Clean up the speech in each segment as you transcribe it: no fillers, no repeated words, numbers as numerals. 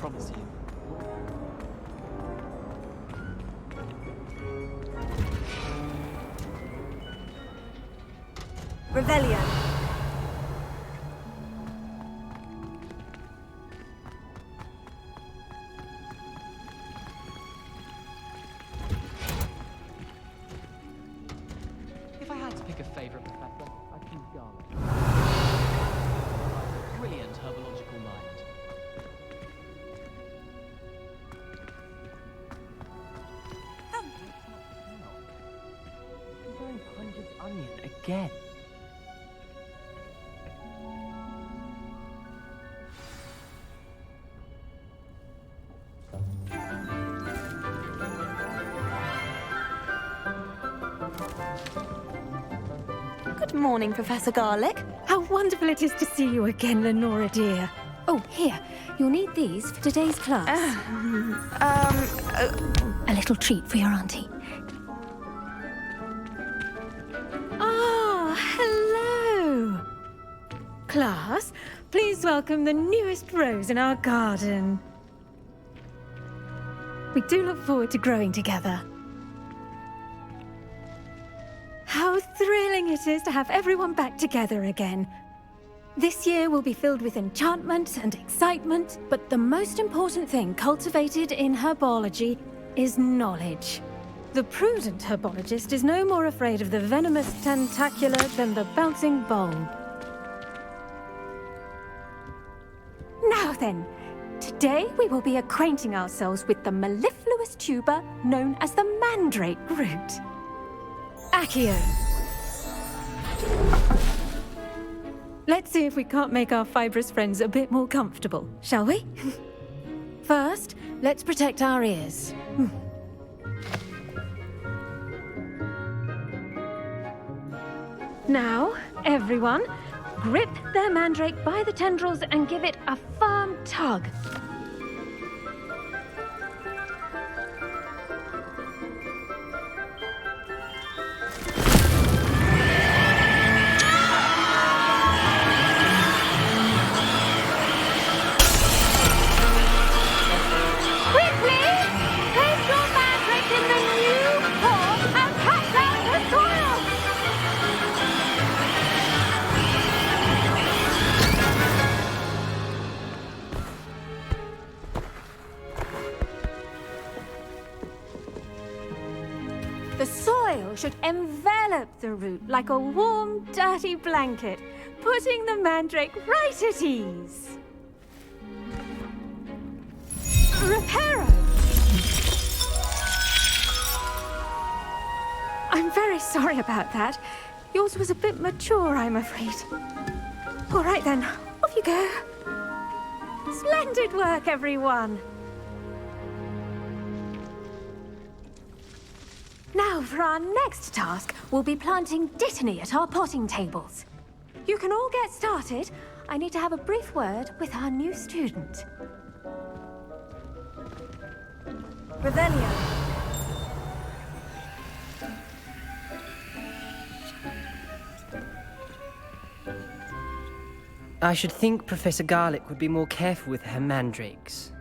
promise you. Revelio. If I had to pick a favorite professor, I'd choose Garlic. Brilliant herbological mind. I'm going Punja's onion again. Good morning, Professor Garlic. How wonderful it is to see you again, Lenora dear. Oh, here. You'll need these for today's class. A little treat for your auntie. Ah, hello. Class, please welcome the newest rose in our garden. We do look forward to growing together. How thrilling it is to have everyone back together again. This year will be filled with enchantment and excitement, but the most important thing cultivated in herbology is knowledge. The prudent herbologist is no more afraid of the venomous tentacula than the bouncing bulb. Now then, today we will be acquainting ourselves with the mellifluous tuber known as the mandrake root. Accio. Let's see if we can't make our fibrous friends a bit more comfortable, shall we? First, let's protect our ears. Now, everyone, grip their mandrake by the tendrils and give it a firm tug. The soil should envelop the root like a warm, dirty blanket, putting the mandrake right at ease. Reparo! I'm very sorry about that. Yours was a bit mature, I'm afraid. All right then, off you go. Splendid work, everyone. Now, for our next task, we'll be planting dittany at our potting tables. You can all get started. I need to have a brief word with our new student. Revelio. I should think Professor Garlic would be more careful with her mandrakes.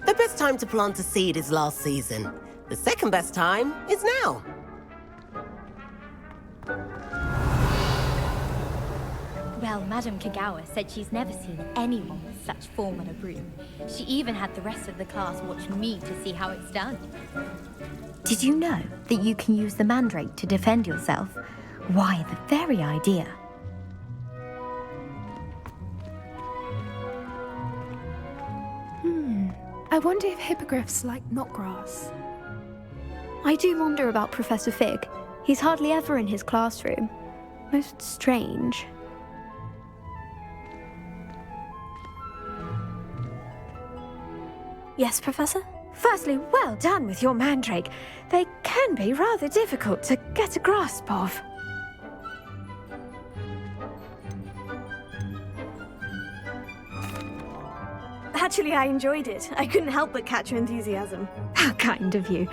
The best time to plant a seed is last season. The second best time is now. Well, Madame Kagawa said she's never seen anyone with such form on a broom. She even had the rest of the class watch me to see how it's done. Did you know that you can use the mandrake to defend yourself? Why, the very idea. I wonder if hippogriffs like knotgrass. I do wonder about Professor Fig. He's hardly ever in his classroom. Most strange. Yes, Professor? Firstly, well done with your mandrake. They can be rather difficult to get a grasp of. Actually, I enjoyed it. I couldn't help but catch your enthusiasm. How kind of you.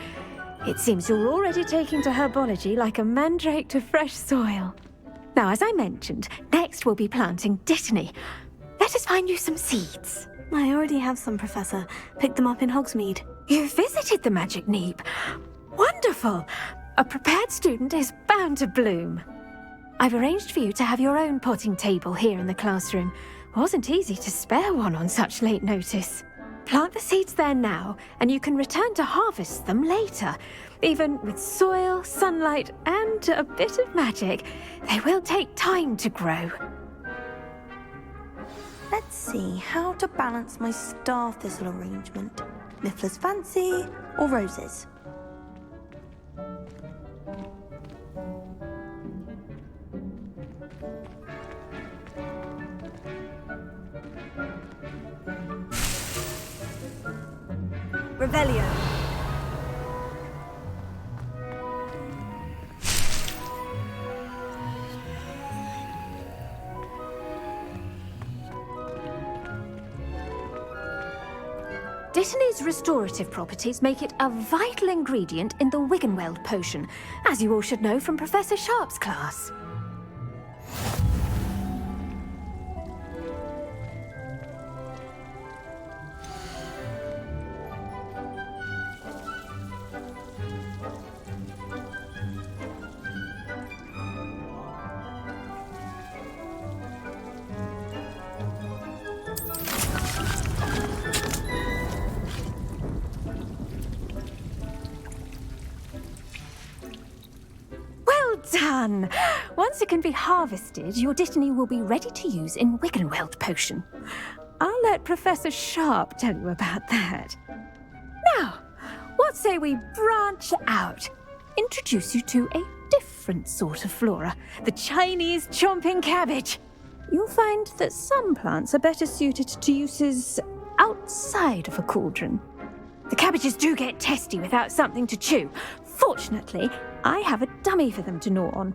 It seems you're already taking to herbology like a mandrake to fresh soil. Now, as I mentioned, next we'll be planting Dittany. Let us find you some seeds. I already have some, Professor. Picked them up in Hogsmeade. You visited the Magic Neep. Wonderful! A prepared student is bound to bloom. I've arranged for you to have your own potting table here in the classroom. Wasn't easy to spare one on such late notice. Plant the seeds there now, and you can return to harvest them later. Even with soil, sunlight, and a bit of magic, they will take time to grow. Let's see how to balance my star thistle arrangement. Niffler's Fancy or roses? Revelio. Dittany's restorative properties make it a vital ingredient in the Wiggenweld potion, as you all should know from Professor Sharp's class. Done! Once it can be harvested, your Dittany will be ready to use in Wiggenweld potion. I'll let Professor Sharp tell you about that. Now, what say we branch out? Introduce you to a different sort of flora, the Chinese chomping cabbage. You'll find that some plants are better suited to uses outside of a cauldron. The cabbages do get testy without something to chew. Fortunately, I have a dummy for them to gnaw on.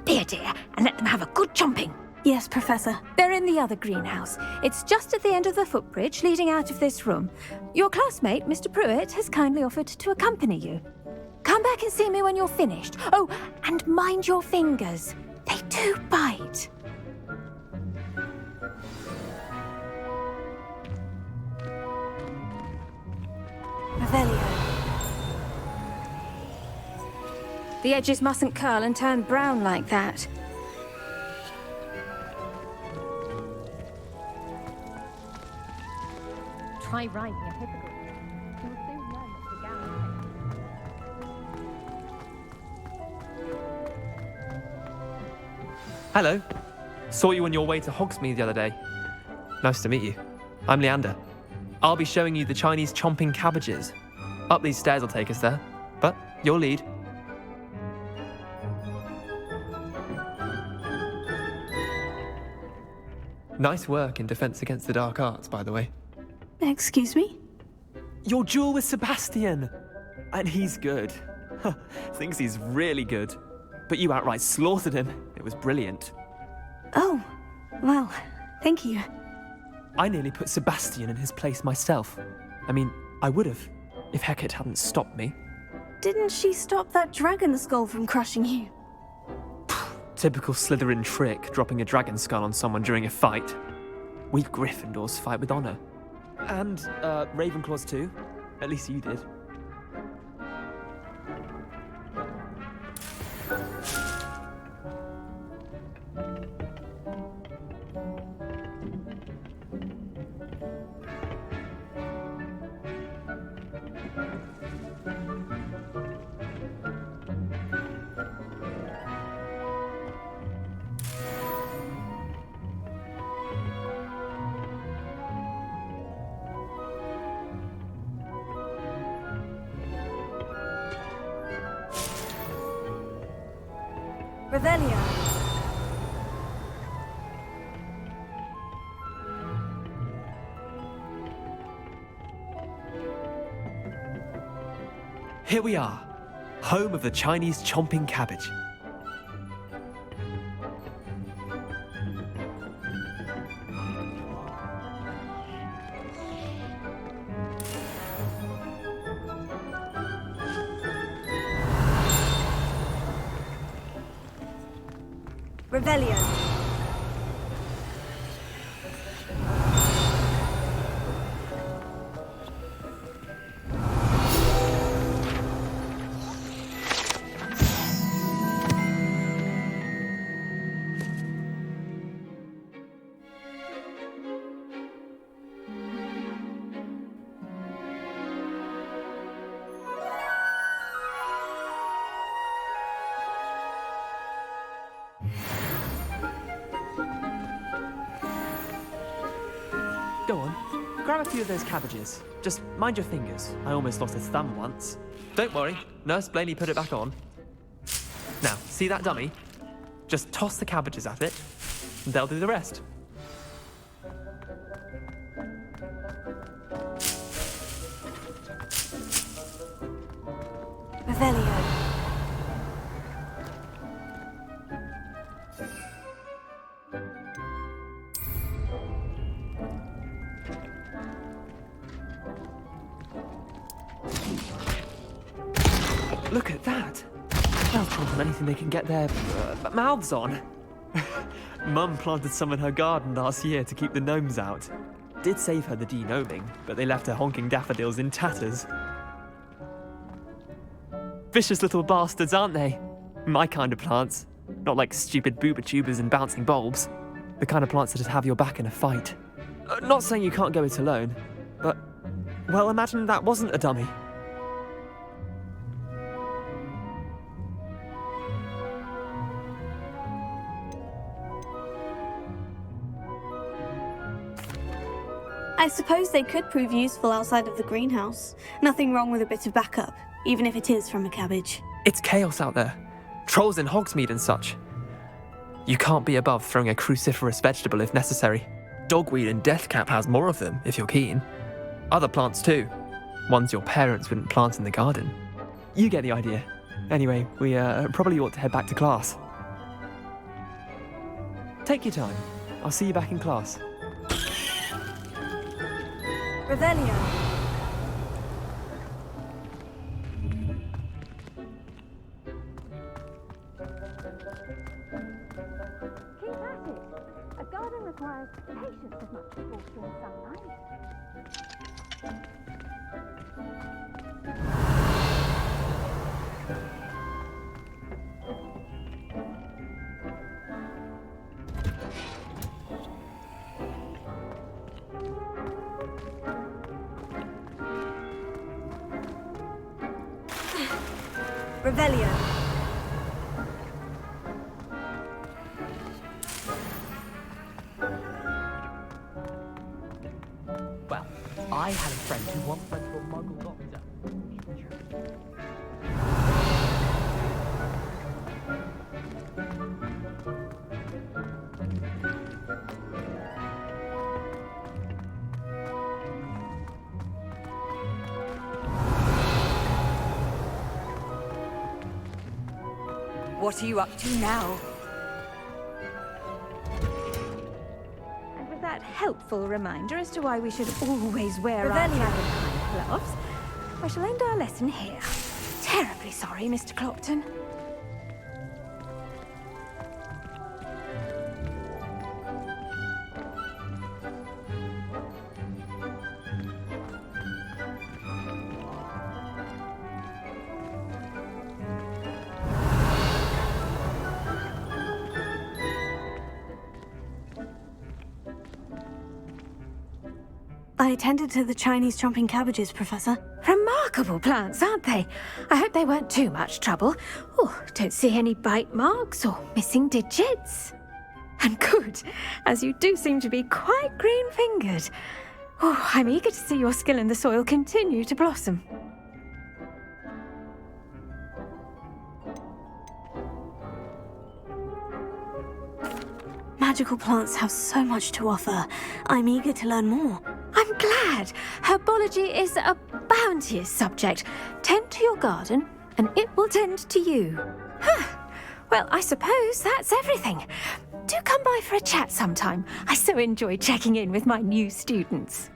Be a dear and let them have a good chomping. Yes, Professor. They're in the other greenhouse. It's just at the end of the footbridge leading out of this room. Your classmate, Mr. Pruitt, has kindly offered to accompany you. Come back and see me when you're finished. Oh, and mind your fingers. They do bite. Revelio. The edges mustn't curl and turn brown like that. Try writing a hippogriff. You'll soon learn that the gown Hello. Saw you on your way to Hogsmeade the other day. Nice to meet you. I'm Leander. I'll be showing you the Chinese chomping cabbages. Up these stairs will take us there, but your lead. Nice work in Defense Against the Dark Arts, by the way. Excuse me? Your duel with Sebastian! And he's good. Thinks he's really good. But you outright slaughtered him. It was brilliant. Oh, well, thank you. I nearly put Sebastian in his place myself. I mean, I would have, if Hecate hadn't stopped me. Didn't she stop that dragon skull from crushing you? Typical Slytherin trick, dropping a dragon skull on someone during a fight. We Gryffindors fight with honor. And, Ravenclaws too. At least you did. Revelio. Here we are, home of the Chinese chomping cabbage. Revelio. Go on, grab a few of those cabbages. Just mind your fingers. I almost lost a thumb once. Don't worry, Nurse Blaney put it back on. Now, see that dummy? Just toss the cabbages at it, and they'll do the rest. Revelio. Look at that! They'll chomp on anything they can get their mouths on. Mum planted some in her garden last year to keep the gnomes out. Did save her the de-gnoming, but they left her honking daffodils in tatters. Vicious little bastards, aren't they? My kind of plants. Not like stupid booba tubers and bouncing bulbs. The kind of plants that'd have your back in a fight. Not saying you can't go it alone, but, well, imagine that wasn't a dummy. I suppose they could prove useful outside of the greenhouse. Nothing wrong with a bit of backup, even if it is from a cabbage. It's chaos out there. Trolls in Hogsmeade and such. You can't be above throwing a cruciferous vegetable if necessary. Dogweed and deathcap has more of them, if you're keen. Other plants too. Ones your parents wouldn't plant in the garden. You get the idea. Anyway, we probably ought to head back to class. Take your time. I'll see you back in class. Revelio. Keep at it. A garden requires patience as much as water and sunlight. Revelio. Well, I had a friend who once went to a muggle doctor. What are you up to now? And with that helpful reminder as to why we should always wear our Revelio. travel gloves, I shall end our lesson here. Terribly sorry, Mr. Clopton. I attended to the Chinese chomping cabbages, Professor. Remarkable plants, aren't they? I hope they weren't too much trouble. Oh, don't see any bite marks or missing digits. And good, as you do seem to be quite green-fingered. Oh, I'm eager to see your skill in the soil continue to blossom. Magical plants have so much to offer. I'm eager to learn more. I'm glad. Herbology is a bounteous subject. Tend to your garden, and it will tend to you. Well, I suppose that's everything. Do come by for a chat sometime. I so enjoy checking in with my new students.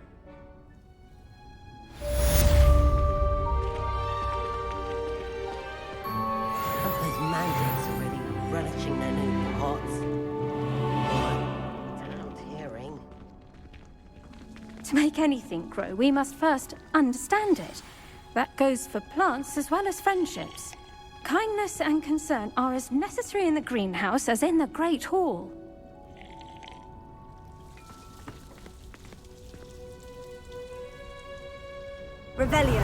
Oh, those mandrakes already relishing their new pots. To make anything grow, we must first understand it. That goes for plants as well as friendships. Kindness and concern are as necessary in the greenhouse as in the Great Hall. Revelio.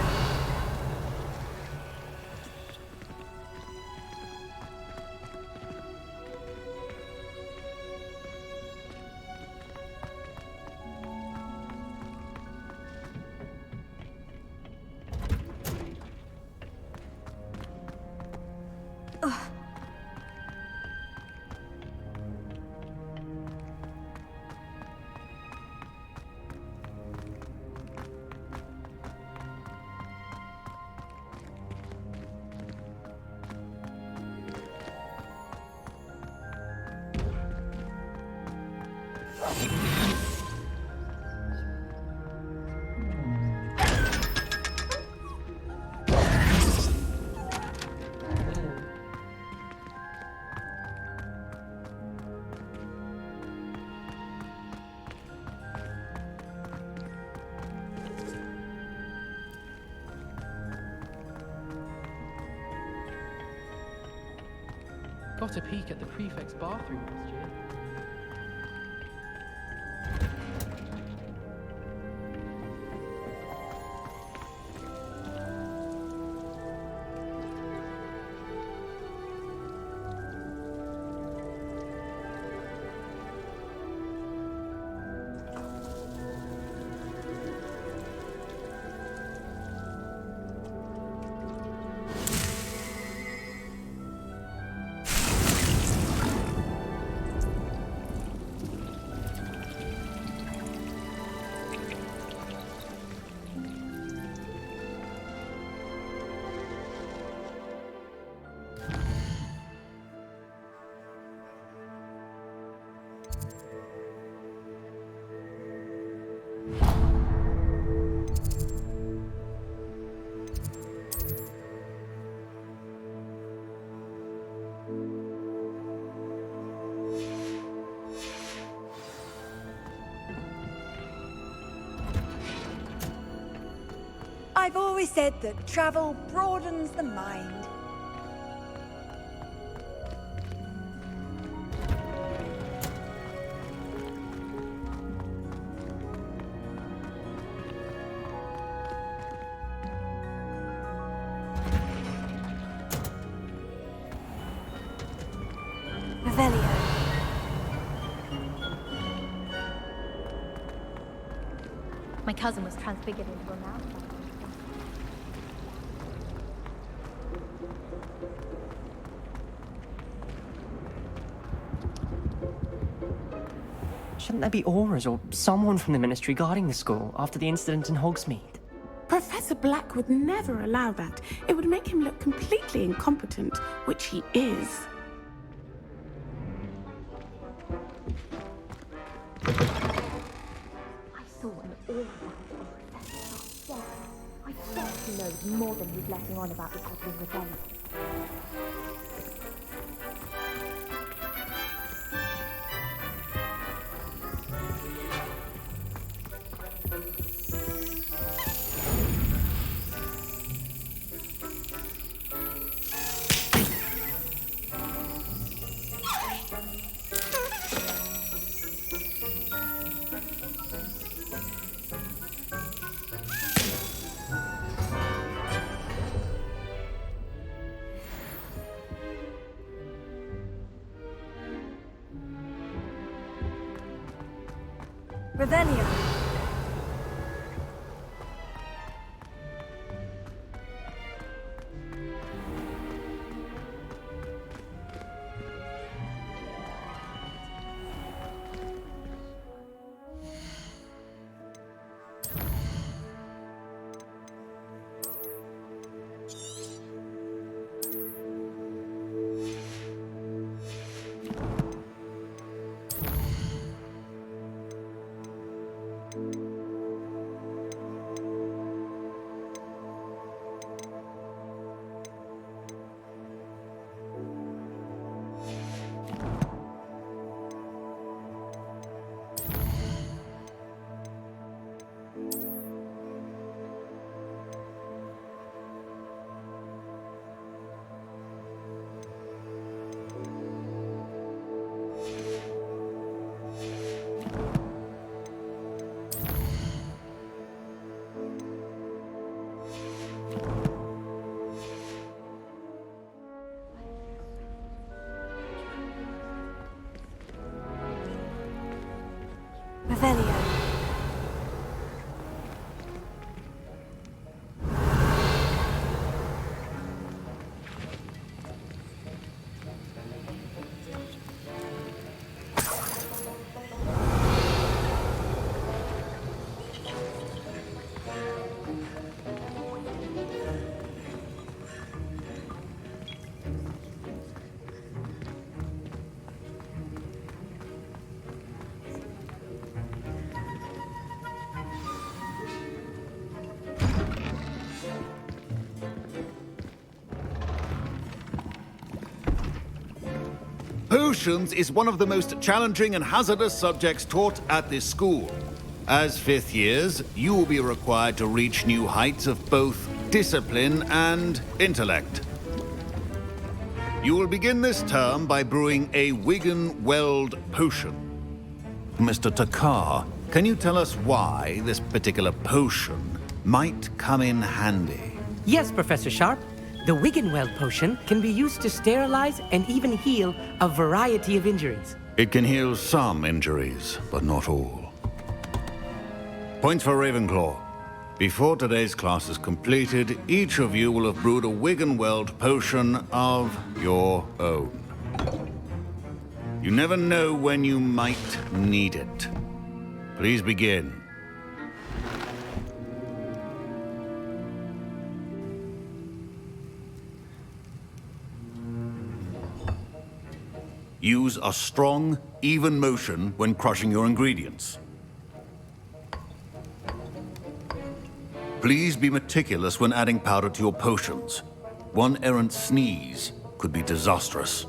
Got a peek at the prefect's bathroom last year. I've always said that travel broadens the mind. Revelio. My cousin was transfigured into a mouse. Shouldn't there be auras or someone from the Ministry guarding the school after the incident in Hogsmeade? Professor Black would never allow that. It would make him look completely incompetent, which he is. I saw an aura of Professor Black. I bet he knows more than he's letting on about the Goblin Rebellion. Revelio. Potions is one of the most challenging and hazardous subjects taught at this school. As fifth years, you will be required to reach new heights of both discipline and intellect. You will begin this term by brewing a Wiggenweld potion. Mr. Takar, can you tell us why this particular potion might come in handy? Yes, Professor Sharp. The Wiggenweld potion can be used to sterilize and even heal a variety of injuries. It can heal some injuries, but not all. Points for Ravenclaw. Before today's class is completed, each of you will have brewed a Wiggenweld potion of your own. You never know when you might need it. Please begin. Use a strong, even motion when crushing your ingredients. Please be meticulous when adding powder to your potions. One errant sneeze could be disastrous.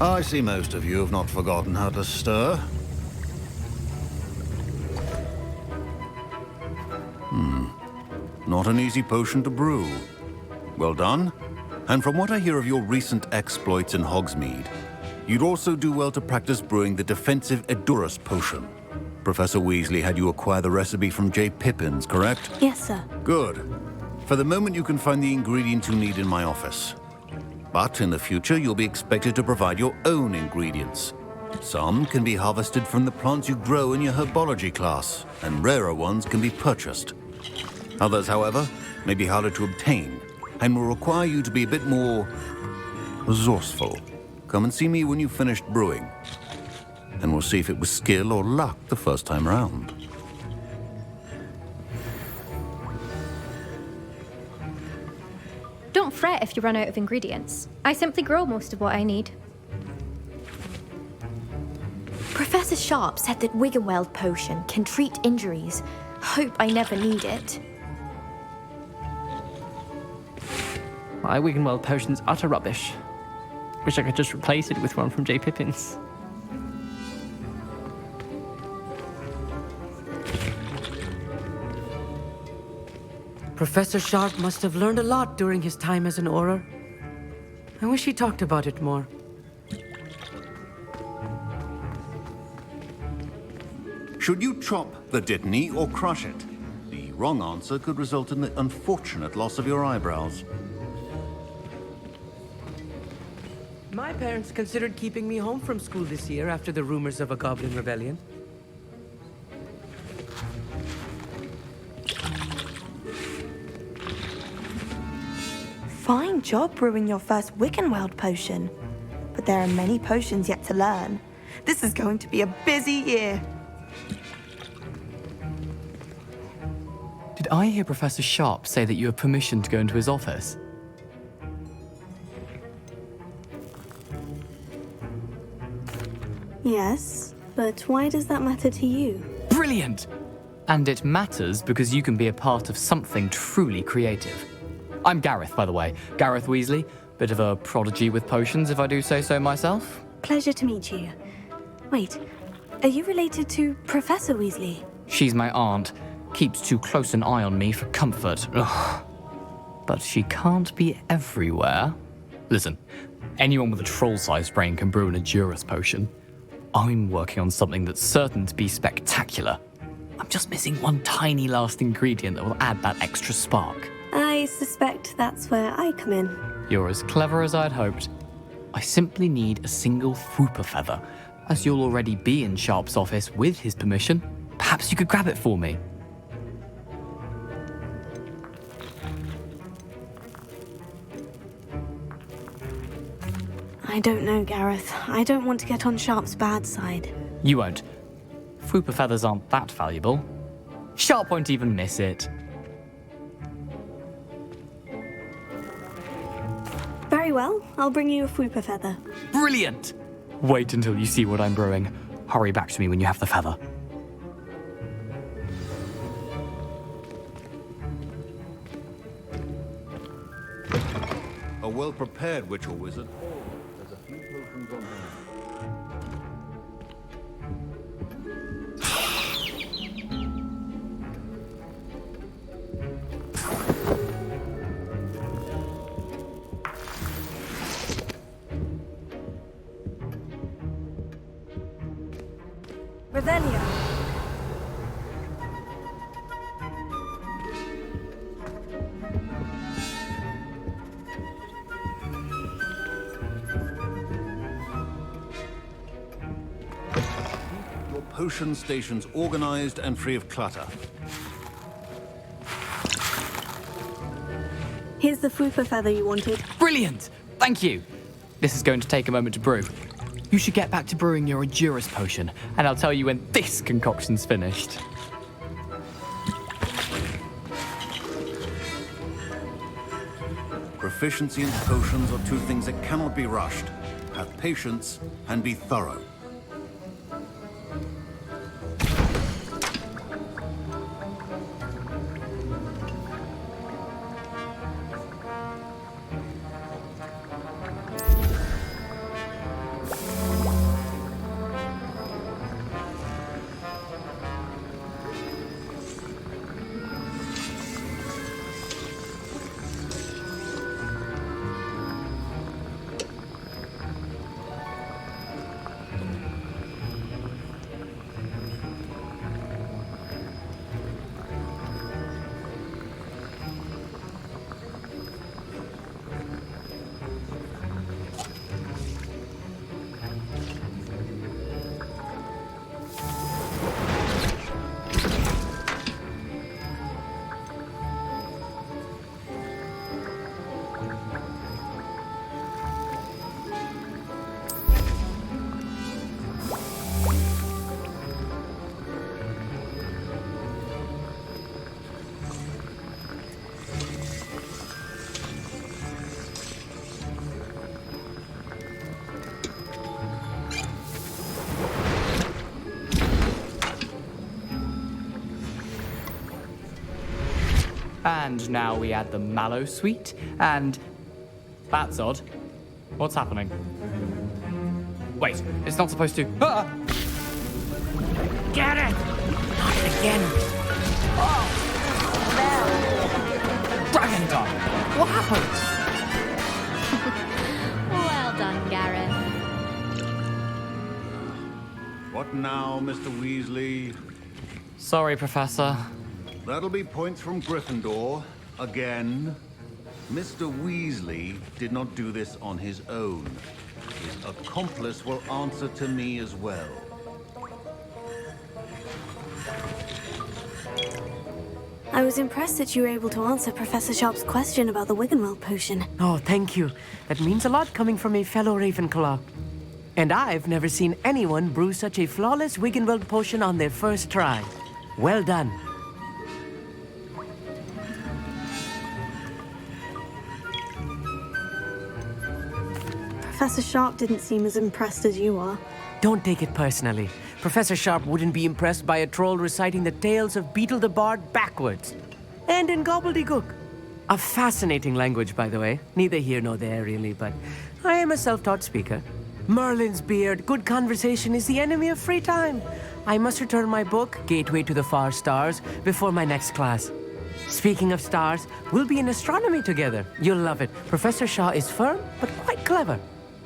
I see most of you have not forgotten how to stir. Not an easy potion to brew. Well done. And from what I hear of your recent exploits in Hogsmeade, you'd also do well to practice brewing the defensive Edurus potion. Professor Weasley had you acquire the recipe from J. Pippins, correct? Yes, sir. Good. For the moment, you can find the ingredients you need in my office. But in the future, you'll be expected to provide your own ingredients. Some can be harvested from the plants you grow in your herbology class, and rarer ones can be purchased. Others, however, may be harder to obtain, and will require you to be a bit more resourceful. Come and see me when you've finished brewing, and we'll see if it was skill or luck the first time round. Don't fret if you run out of ingredients. I simply grow most of what I need. Professor Sharp said that Wiggenweld potion can treat injuries. Hope I never need it. My Wiggenweld potion's utter rubbish. Wish I could just replace it with one from J. Pippins. Professor Sharp must have learned a lot during his time as an Auror. I wish he talked about it more. Should you chop the Dittany or crush it? The wrong answer could result in the unfortunate loss of your eyebrows. My parents considered keeping me home from school this year after the rumors of a goblin rebellion. Fine job brewing your first Wiggenweld potion. But there are many potions yet to learn. This is going to be a busy year. Did I hear Professor Sharp say that you have permission to go into his office? Yes, but why does that matter to you? Brilliant! And it matters because you can be a part of something truly creative. I'm Gareth, by the way. Gareth Weasley. Bit of a prodigy with potions, if I do say so myself. Pleasure to meet you. Wait, are you related to Professor Weasley? She's my aunt. Keeps too close an eye on me for comfort. Ugh. But she can't be everywhere. Listen, anyone with a troll-sized brain can brew an Edurus potion. I'm working on something that's certain to be spectacular. I'm just missing one tiny last ingredient that will add that extra spark. I suspect that's where I come in. You're as clever as I'd hoped. I simply need a single Whooper feather. As you'll already be in Sharp's office with his permission, perhaps you could grab it for me. I don't know, Gareth. I don't want to get on Sharp's bad side. You won't. Fwooper feathers aren't that valuable. Sharp won't even miss it. Very well, I'll bring you a Fwooper feather. Brilliant! Wait until you see what I'm brewing. Hurry back to me when you have the feather. A well-prepared witch or wizard. There's a few potions on hand. Revelio. Your potion stations organized and free of clutter. Here's the Fwooper feather you wanted. Brilliant! Thank you! This is going to take a moment to brew. You should get back to brewing your Endurus potion, and I'll tell you when this concoction's finished. Proficiency and potions are two things that cannot be rushed. Have patience and be thorough. And now we add the mallow sweet, and... That's odd. What's happening? Wait, it's not supposed to... Ah! Get it! Not again! Oh! Dragon Dog! What happened? Well done, Gareth. What now, Mr. Weasley? Sorry, Professor. That'll be points from Gryffindor. Again. Mr. Weasley did not do this on his own. His accomplice will answer to me as well. I was impressed that you were able to answer Professor Sharp's question about the Wiggenweld potion. Oh, thank you. That means a lot coming from a fellow Ravenclaw. And I've never seen anyone brew such a flawless Wiggenweld potion on their first try. Well done. Professor Sharp didn't seem as impressed as you are. Don't take it personally. Professor Sharp wouldn't be impressed by a troll reciting the tales of Beetle the Bard backwards. And in gobbledygook. A fascinating language, by the way. Neither here nor there, really, but I am a self-taught speaker. Merlin's beard, good conversation is the enemy of free time. I must return my book, Gateway to the Far Stars, before my next class. Speaking of stars, we'll be in astronomy together. You'll love it. Professor Shaw is firm, but quite clever.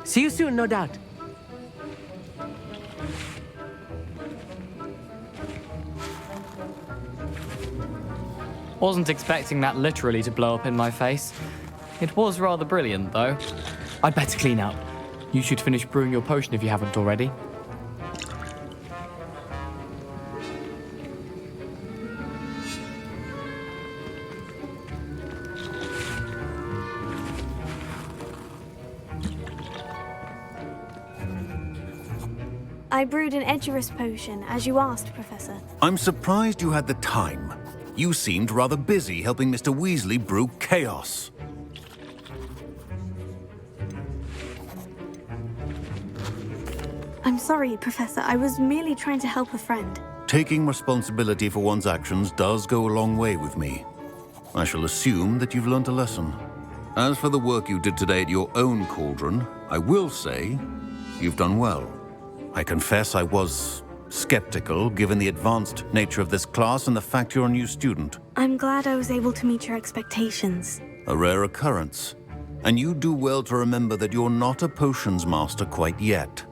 See you soon, no doubt. Wasn't expecting that literally to blow up in my face. It was rather brilliant, though. I'd better clean up. You should finish brewing your potion if you haven't already. I brewed an Edgerus potion, as you asked, Professor. I'm surprised you had the time. You seemed rather busy helping Mr. Weasley brew chaos. I'm sorry, Professor. I was merely trying to help a friend. Taking responsibility for one's actions does go a long way with me. I shall assume that you've learnt a lesson. As for the work you did today at your own cauldron, I will say you've done well. I confess I was skeptical, given the advanced nature of this class and the fact you're a new student. I'm glad I was able to meet your expectations. A rare occurrence. And you do well to remember that you're not a potions master quite yet.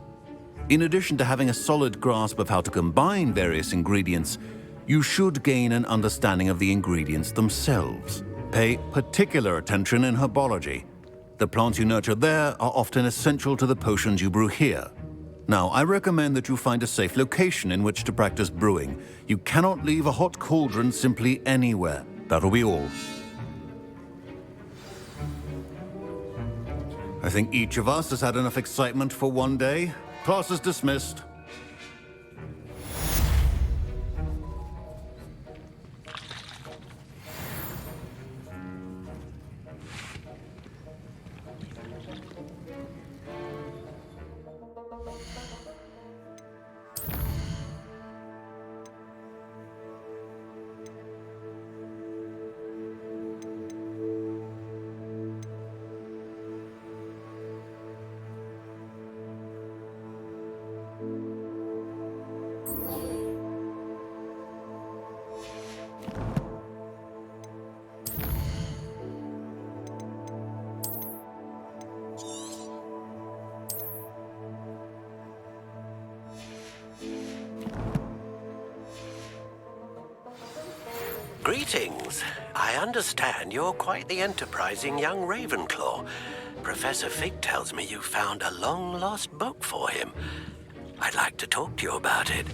In addition to having a solid grasp of how to combine various ingredients, you should gain an understanding of the ingredients themselves. Pay particular attention in herbology. The plants you nurture there are often essential to the potions you brew here. Now, I recommend that you find a safe location in which to practice brewing. You cannot leave a hot cauldron simply anywhere. That'll be all. I think each of us has had enough excitement for one day. Class is dismissed. Greetings. I understand you're quite the enterprising young Ravenclaw. Professor Fig tells me you found a long-lost book for him. I'd like to talk to you about it.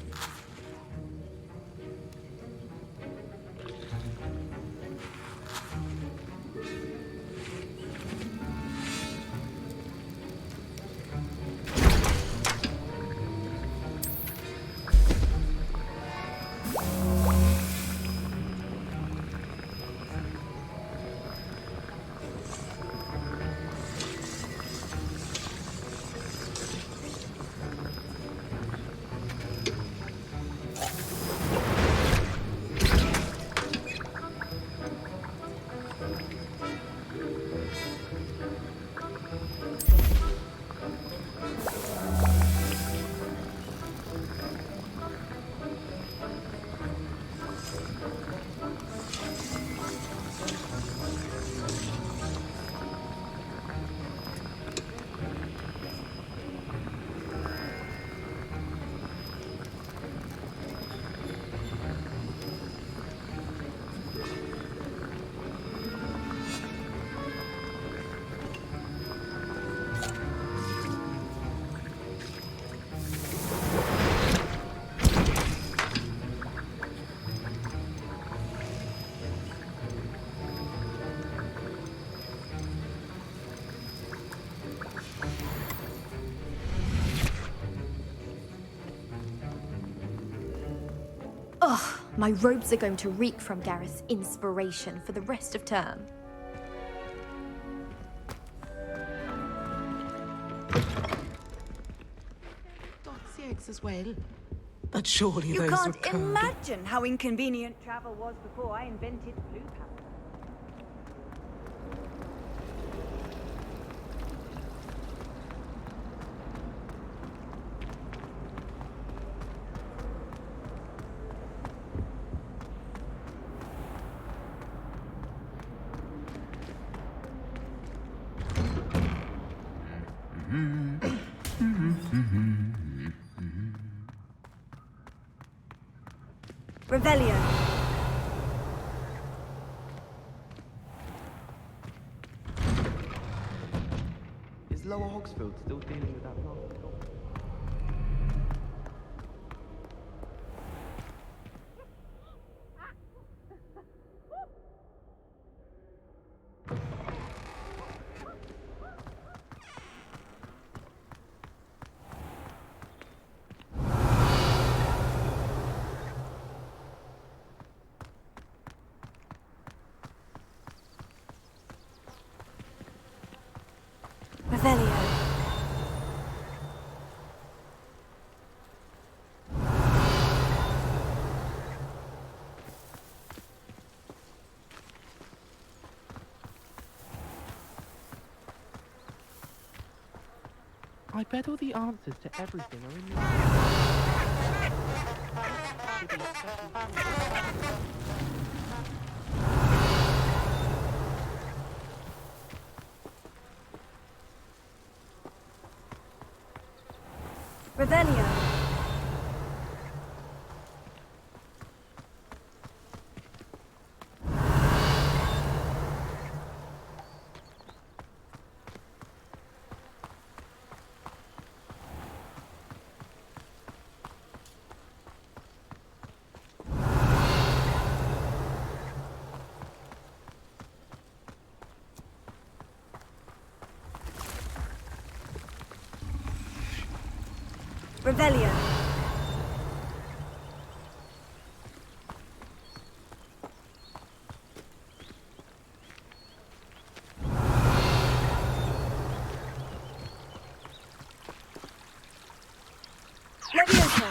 Ugh, my robes are going to reek from Gareth's inspiration for the rest of term. Dots the eggs as well. But surely You those were can't cold. imagine how inconvenient travel was before I invented blue powder. Revelio. Is Lower Hogsfield still dealing with that last goal? I bet all the answers to everything are in the... Revelio. Revelio. Levioso.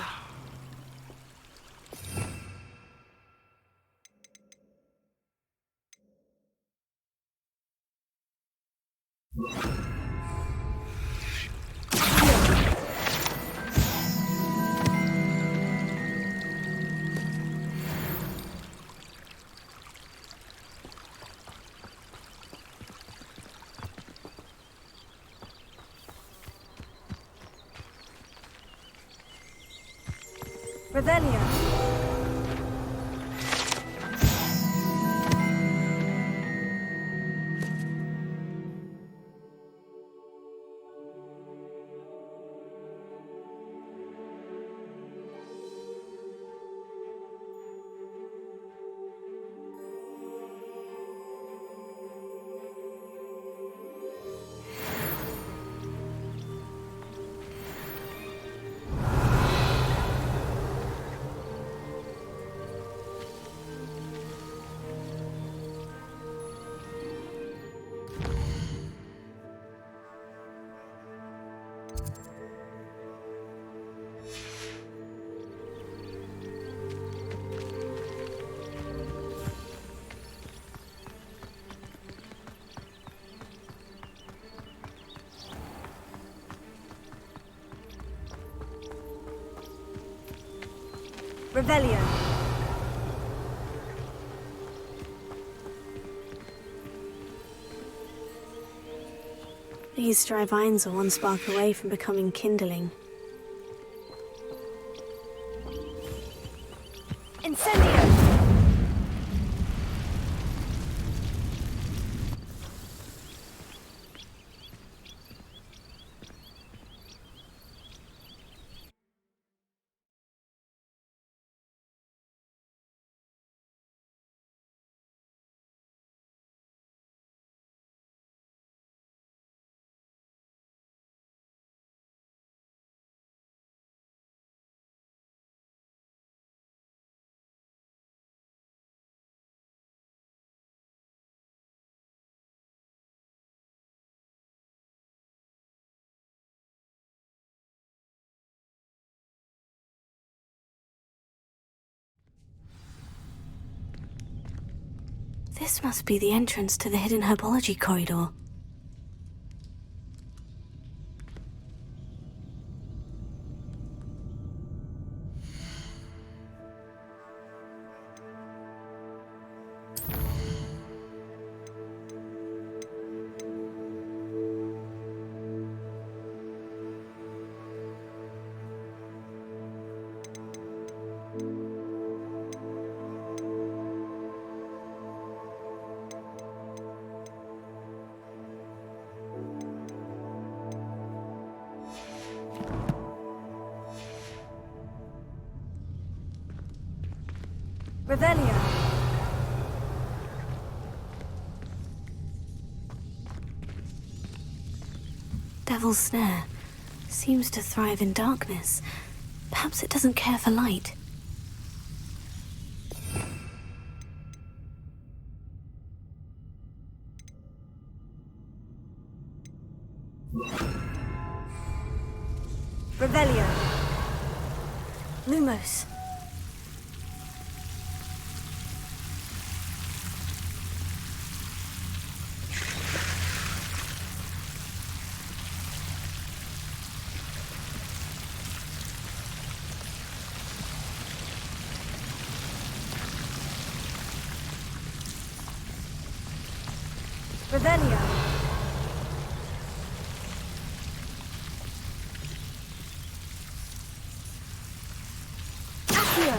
Revelio. Revelio. These dry vines are one spark away from becoming kindling. Incendio! This must be the entrance to the hidden herbology corridor. Revelio. Devil's Snare seems to thrive in darkness. Perhaps it doesn't care for light. Revelio. Lumos. Revelio. Accio.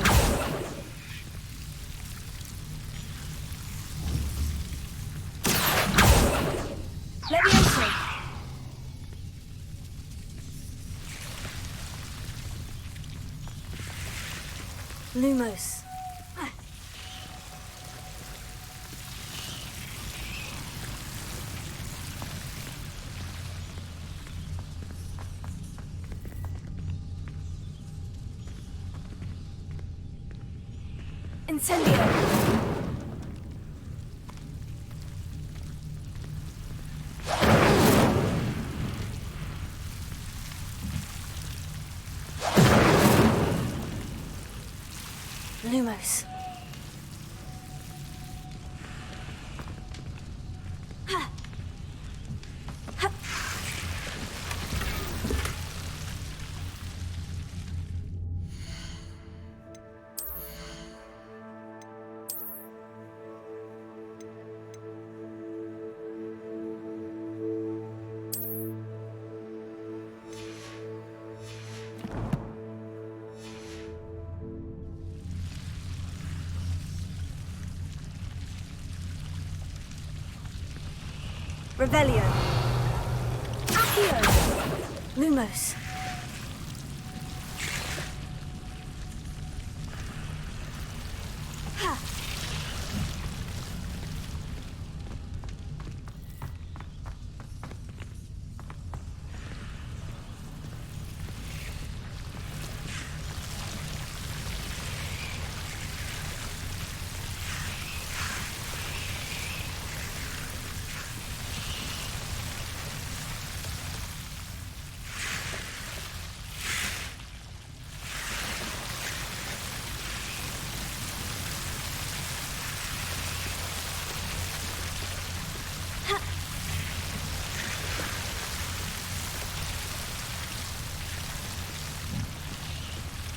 Levioso. Lumos. Incendio. Lumos. Revelio. Accio. Lumos. Ha.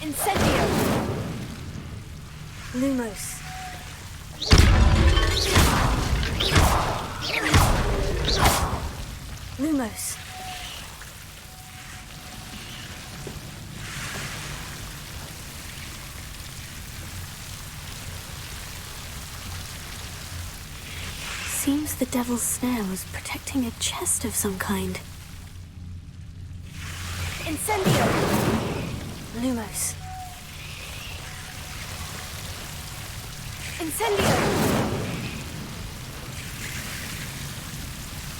Incendio. Lumos. Lumos. Seems the devil's snare was protecting a chest of some kind. Incendio. Lumos. Incendio.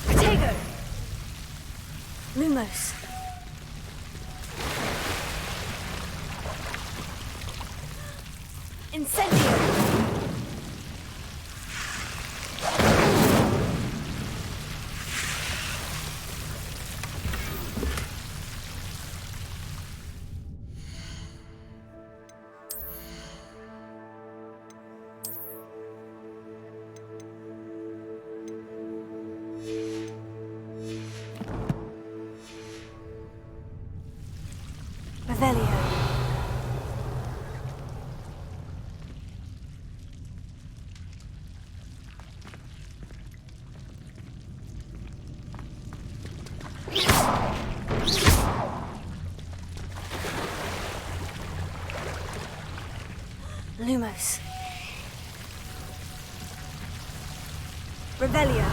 Protego. Lumos. Incendio. Revelio. Lumos. Revelio.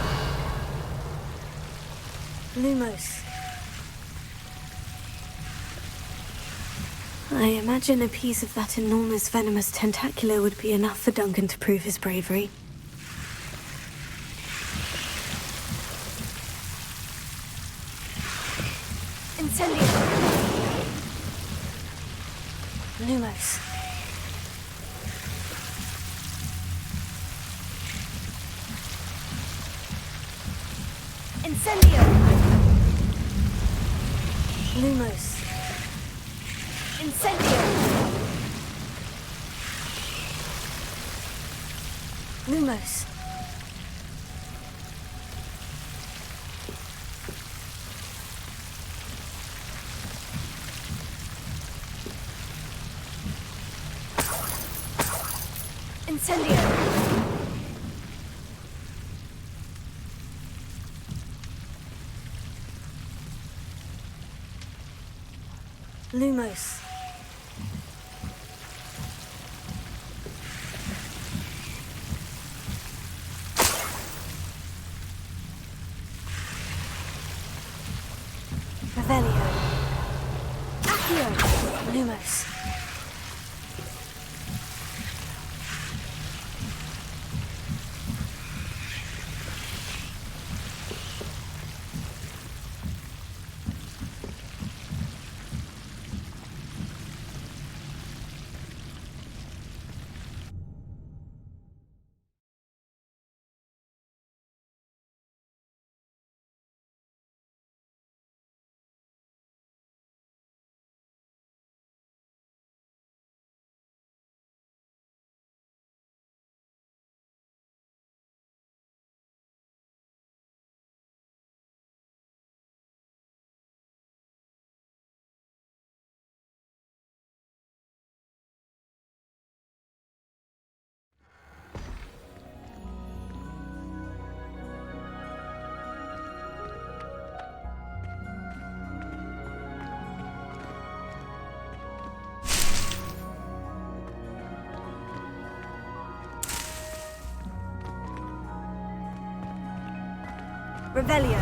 Lumos. I imagine a piece of that enormous venomous tentacular would be enough for Duncan to prove his bravery. Incendio. Lumos. Incendio. Lumos. Incendio. Lumos. Incendio. Lumos. Revelio. Accio. Lumos. Revelio.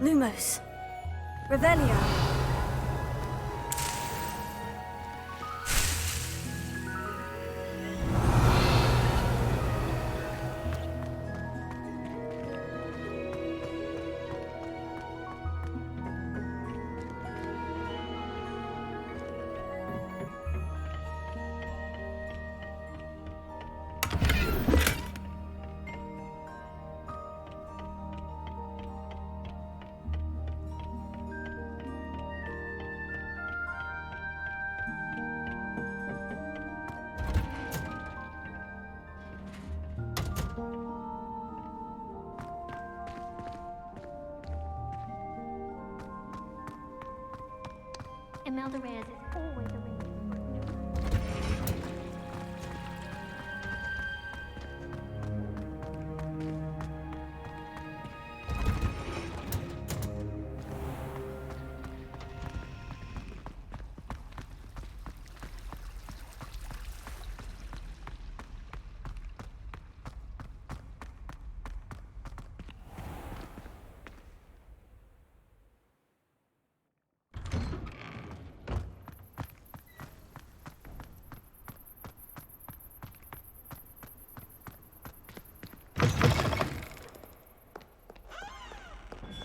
Lumos. Revelio. Imelda Reyes is always arranging.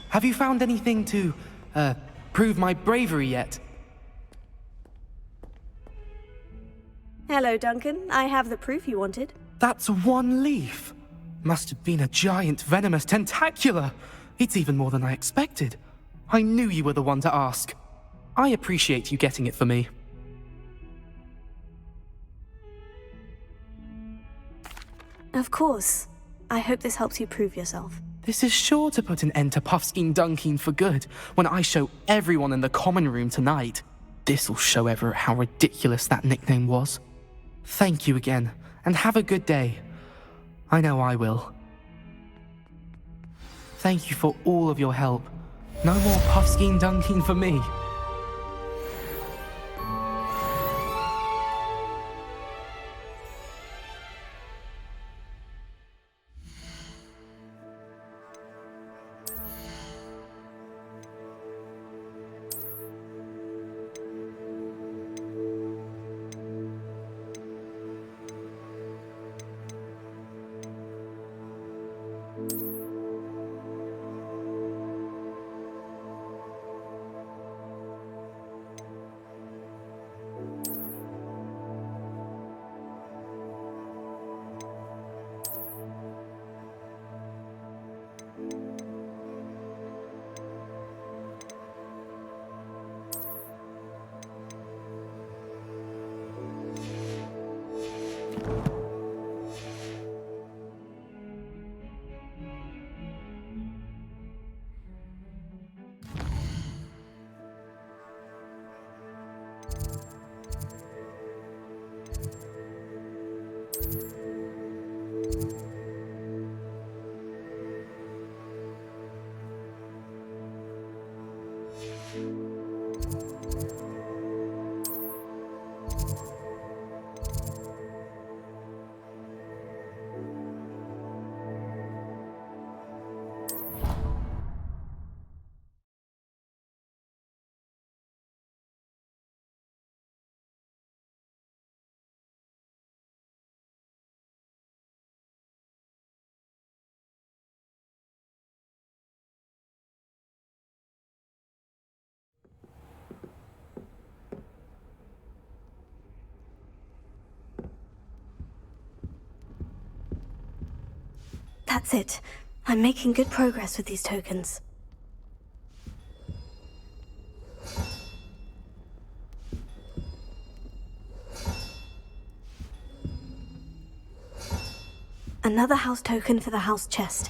Have you found anything to, prove my bravery yet? Hello, Duncan. I have the proof you wanted. That's one leaf. Must have been a giant venomous tentacula. It's even more than I expected. I knew you were the one to ask. I appreciate you getting it for me. Of course. I hope this helps you prove yourself. This is sure to put an end to Puffskein Dunkin for good when I show everyone in the common room tonight. This'll show Everett how ridiculous that nickname was. Thank you again, and have a good day. I know I will. Thank you for all of your help. No more Puffskein Dunkin for me. That's it. I'm making good progress with these tokens. Another house token for the house chest.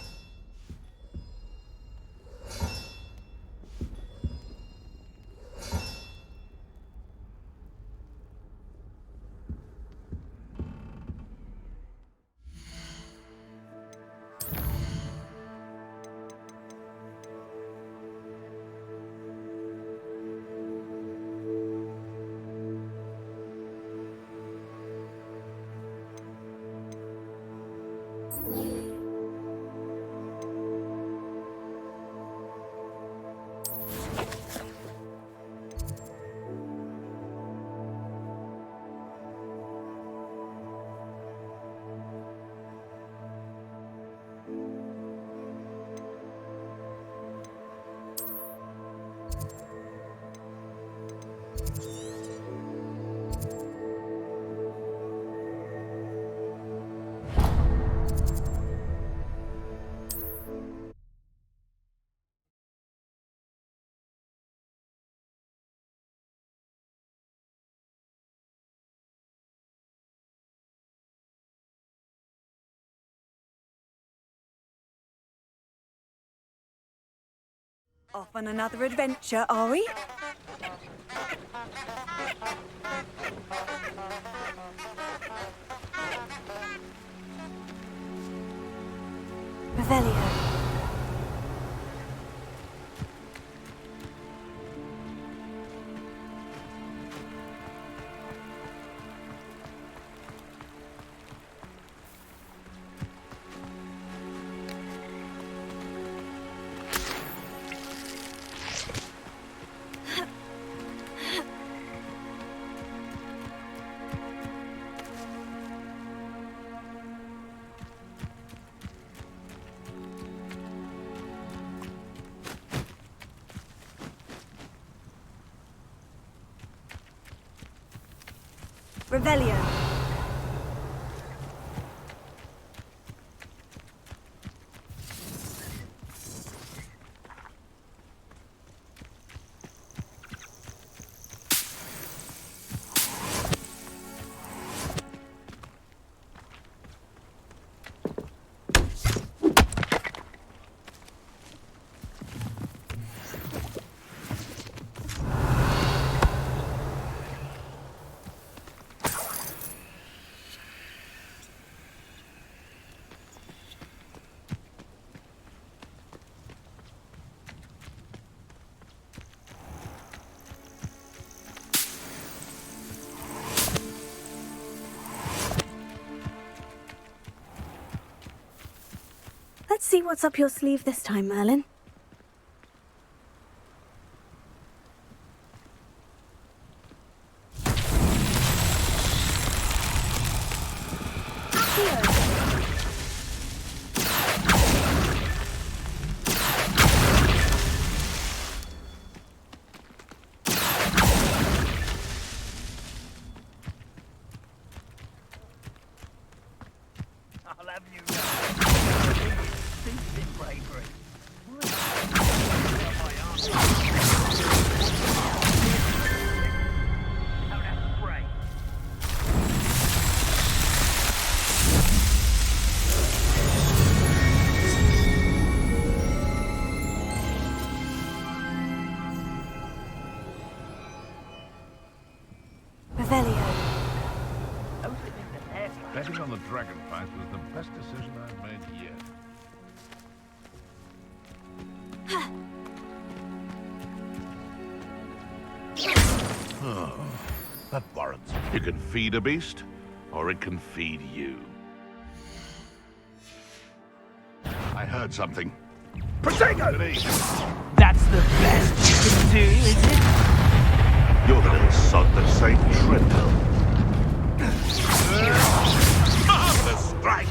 Off on another adventure, are we? Revelio. Revelio. Let's see what's up your sleeve this time, Merlin. I'll have you know. Steeped in bravery. How that spray. Revelio. Betting on the dragon fight was the best decision I've made yet. That warrants. You can feed a beast, or it can feed you. I heard something. Protego! That's the best you can do, is it? You're the little sod that saved Trimble. Marvelous strike!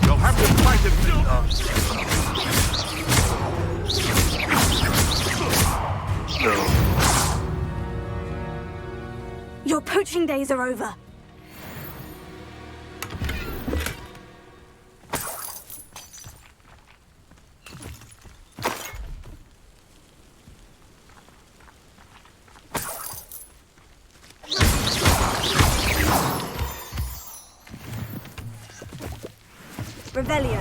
You'll have to fight it. Your poaching days are over. Revelio.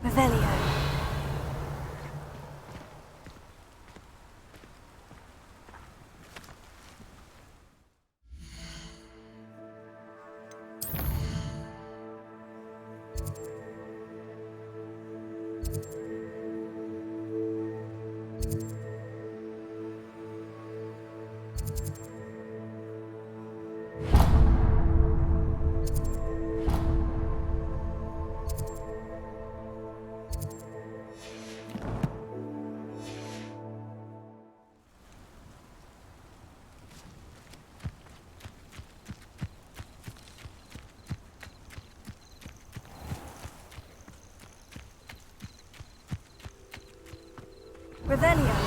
Revelio. Revelio.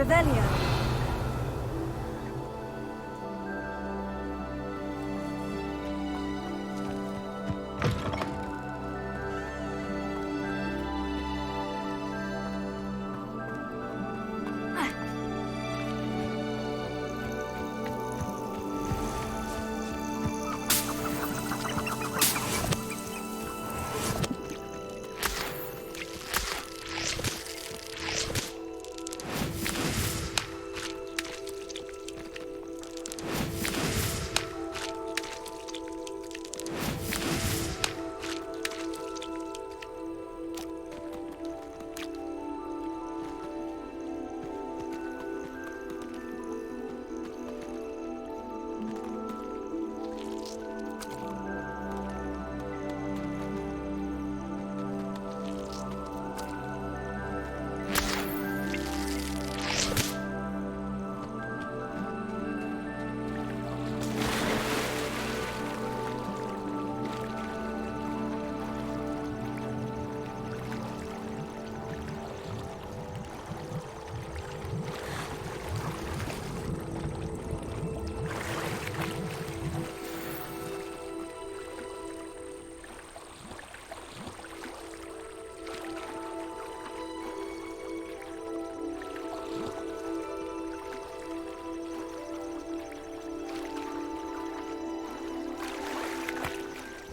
Revelio.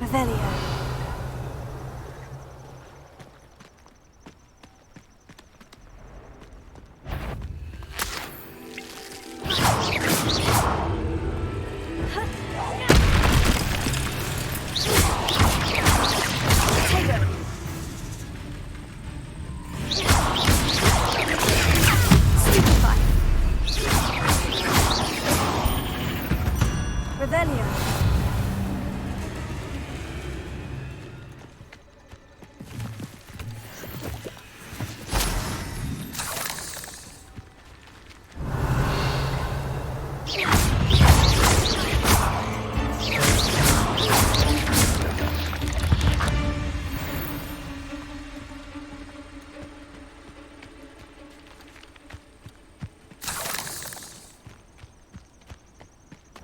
Revelio.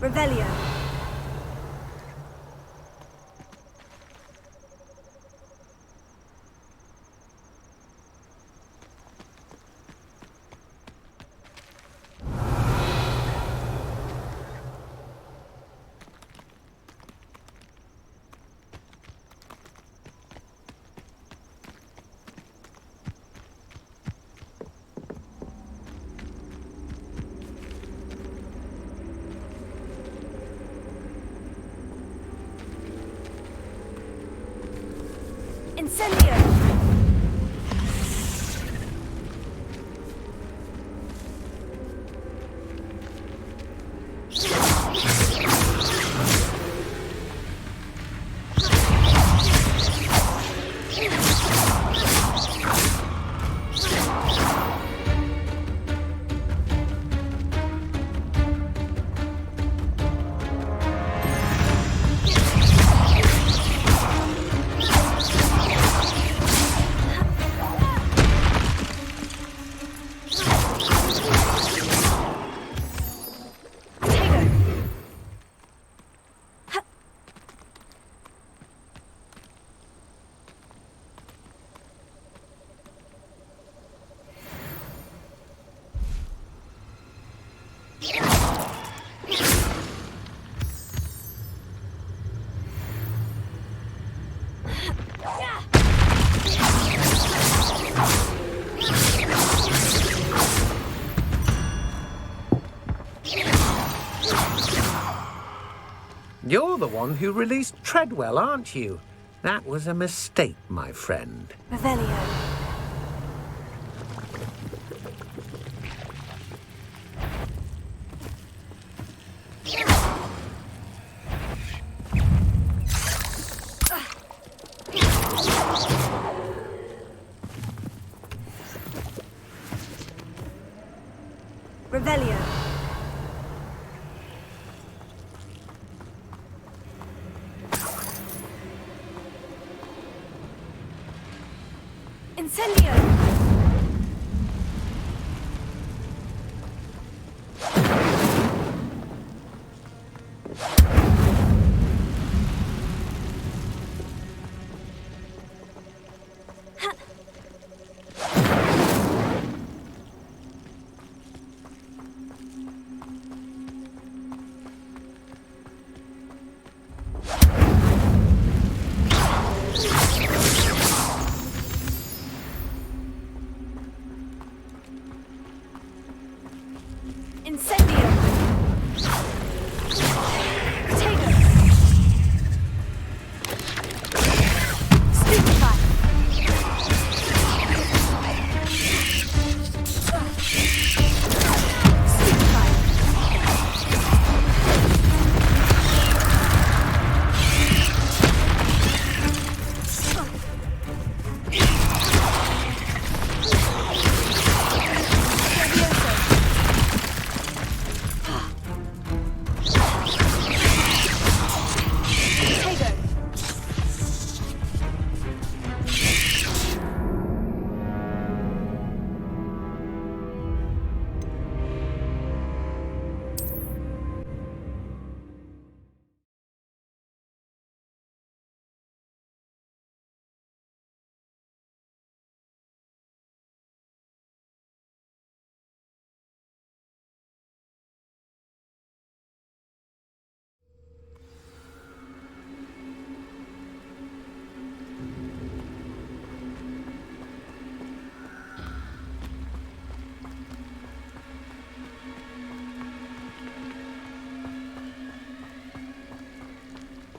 Revelio. Incendio! You're the one who released Treadwell, aren't you? That was a mistake, my friend. Revelio. Revelio. Incendio!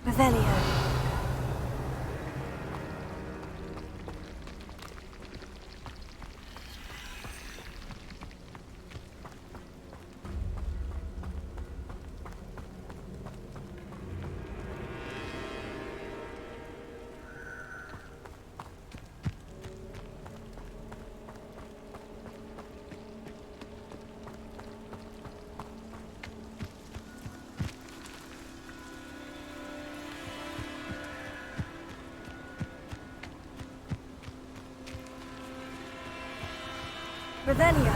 Revelio. Revelio.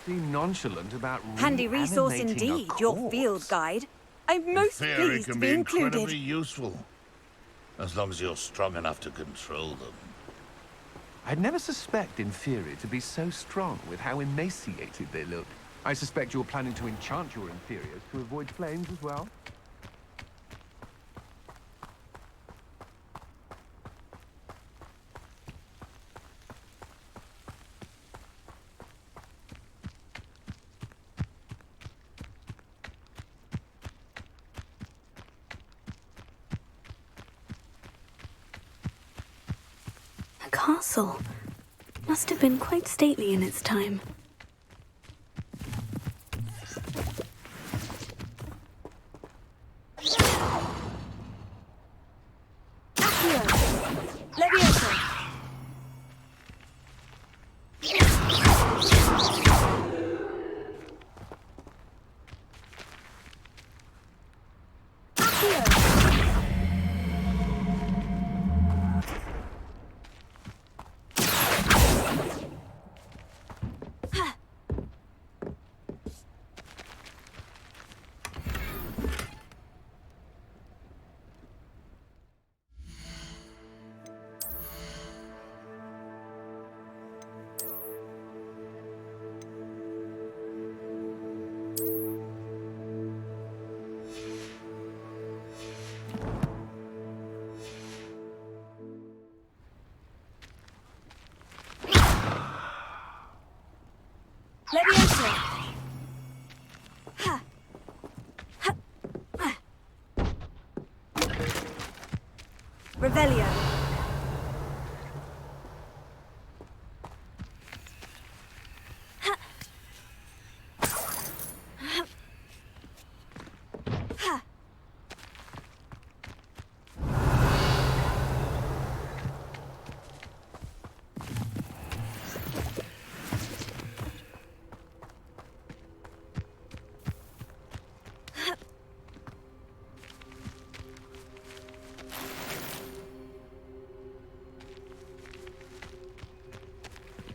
Seem nonchalant about Handy resource reanimating a indeed, your corpse. field guide. I'm most Theory pleased to can be be incredibly included. useful, as long as you're strong enough to control them. I'd never suspect inferior to be so strong with how emaciated they look. I suspect you're planning to enchant your inferiors to avoid flames as well. The castle must have been quite stately in its time. Revelio.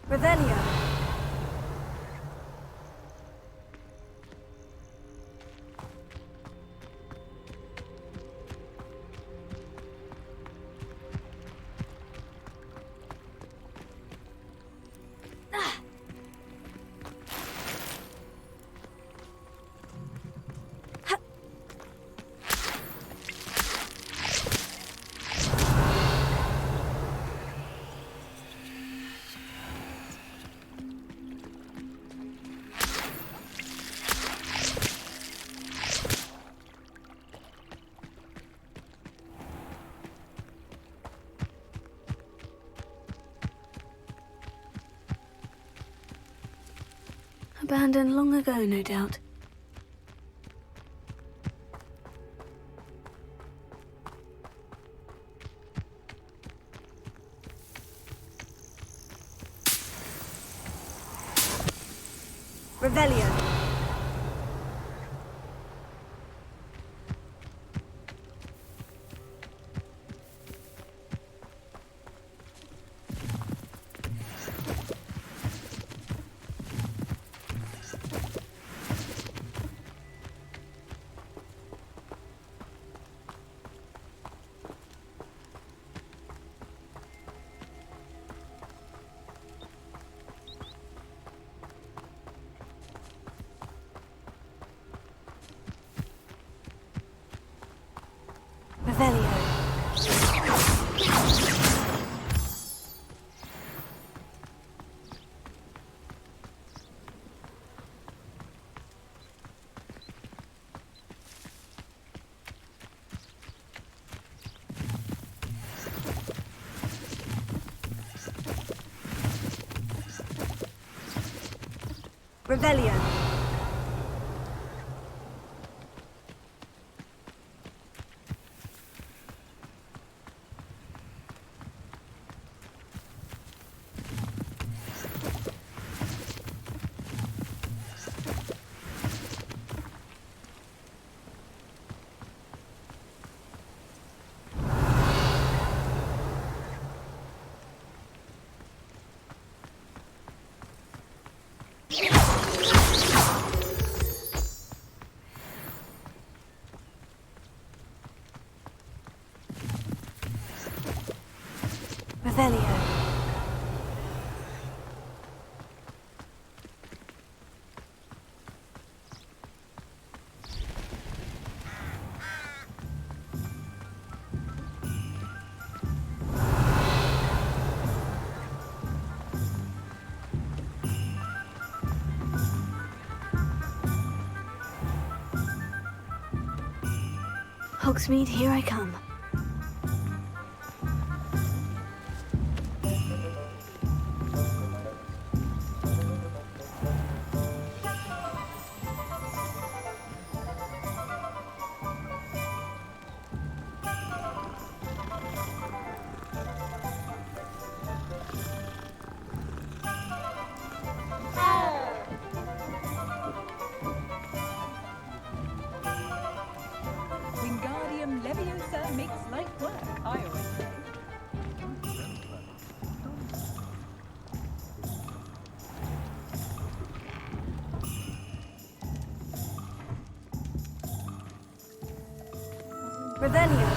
Revelio. abandoned long ago, no doubt. Revelio. Revelio. Revelio. Hogsmeade, here I come. Wingardium Leviosa makes light work, I always say. Revelio.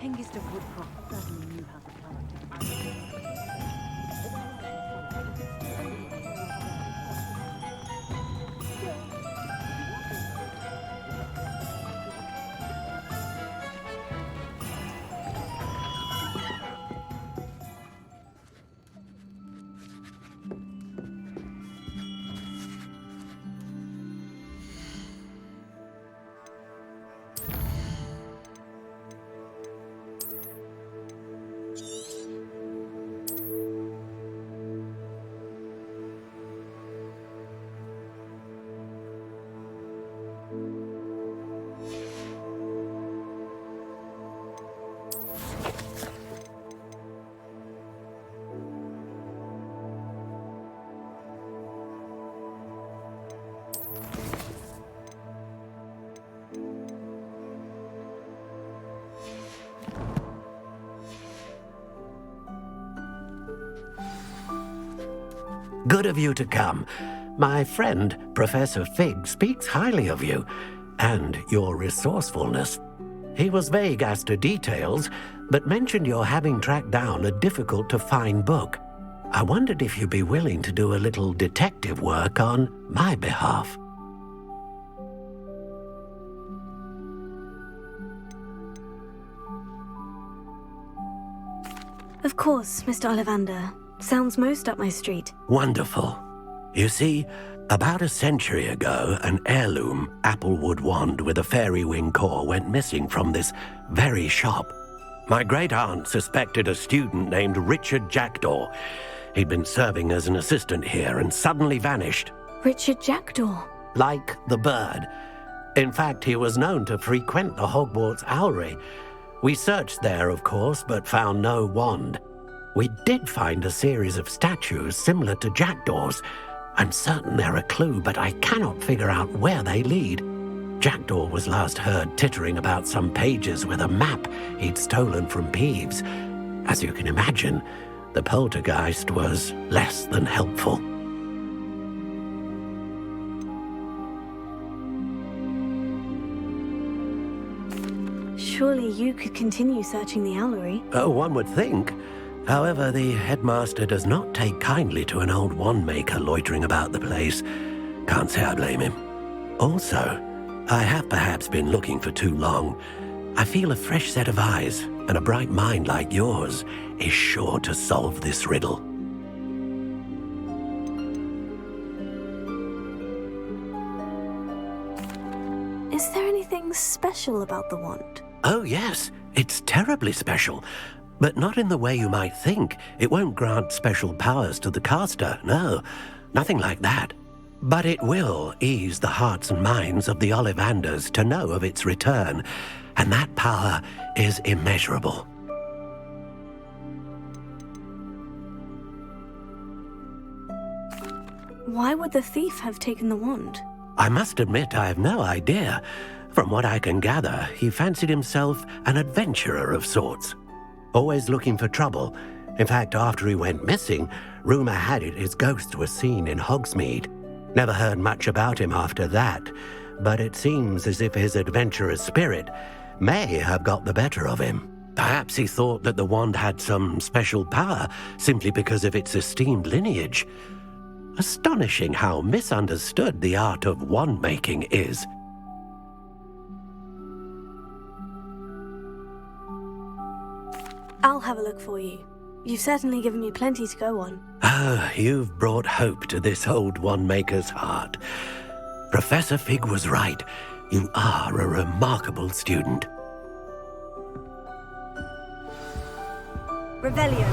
Hengist of Woodcroft certainly knew how to plant. Good of you to come. My friend, Professor Fig, speaks highly of you and your resourcefulness. He was vague as to details, but mentioned your having tracked down a difficult-to-find book. I wondered if you'd be willing to do a little detective work on my behalf. Of course, Mr. Ollivander. Sounds most up my street. Wonderful. You see, about a century ago, an heirloom applewood wand with a fairy wing core went missing from this very shop. My great-aunt suspected a student named Richard Jackdaw. He'd been serving as an assistant here and suddenly vanished. Richard Jackdaw? Like the bird. In fact, he was known to frequent the Hogwarts Owlery. We searched there, of course, but found no wand. We did find a series of statues similar to Jackdaw's. I'm certain they're a clue, but I cannot figure out where they lead. Jackdaw was last heard tittering about some pages with a map he'd stolen from Peeves. As you can imagine, the poltergeist was less than helpful. Surely you could continue searching the Owlery. Oh, one would think. However, the headmaster does not take kindly to an old wand maker loitering about the place. Can't say I blame him. Also, I have perhaps been looking for too long. I feel a fresh set of eyes and a bright mind like yours is sure to solve this riddle. Is there anything special about the wand? Oh, yes. It's terribly special. But not in the way you might think. It won't grant special powers to the caster, no. Nothing like that. But it will ease the hearts and minds of the Ollivanders to know of its return, and that power is immeasurable. Why would the thief have taken the wand? I must admit I have no idea. From what I can gather, he fancied himself an adventurer of sorts. Always looking for trouble. In fact, after he went missing, rumor had it his ghost was seen in Hogsmeade. Never heard much about him after that, but it seems as if his adventurous spirit may have got the better of him. Perhaps he thought that the wand had some special power simply because of its esteemed lineage. Astonishing how misunderstood the art of wand-making is. I'll have a look for you. You've certainly given me plenty to go on. Ah, you've brought hope to this old wand-maker's heart. Professor Fig was right. You are a remarkable student. Revelio.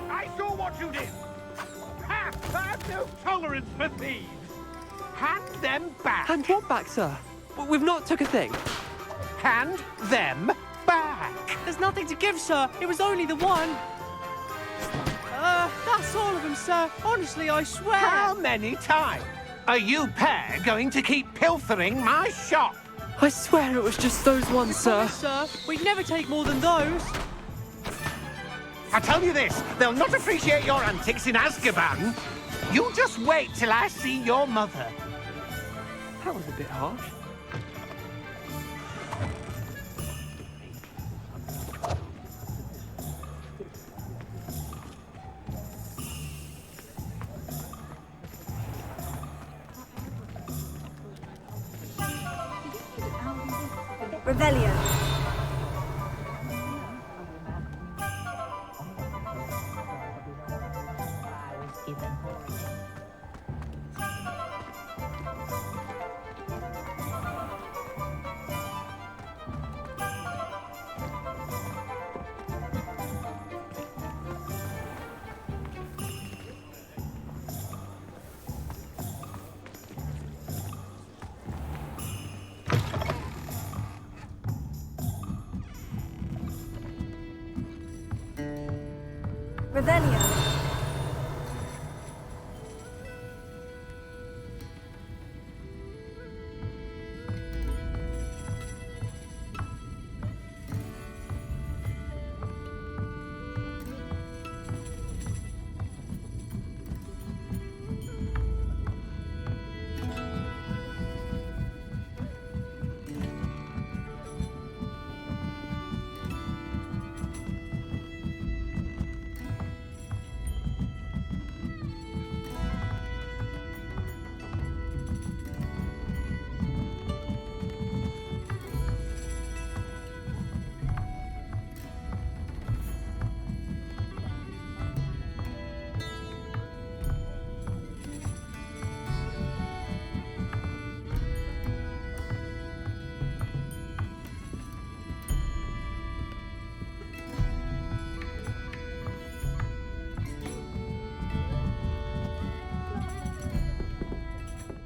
I saw what you did! Ha! I have no tolerance for thieves! Hand them back! Hand what back, sir? We've not took a thing. Hand them back! There's nothing to give, sir. It was only the one. That's all of them, sir. Honestly, I swear. How many times are you pair going to keep pilfering my shop? I swear it was just those ones, sir. Sir, we'd never take more than those. I tell you this, they'll not appreciate your antics in Azkaban. You just wait till I see your mother. That was a bit harsh. Revelio. Revelio.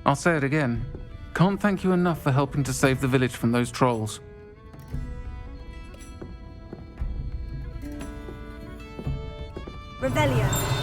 I'll say it again. Can't thank you enough for helping to save the village from those trolls. Revelio.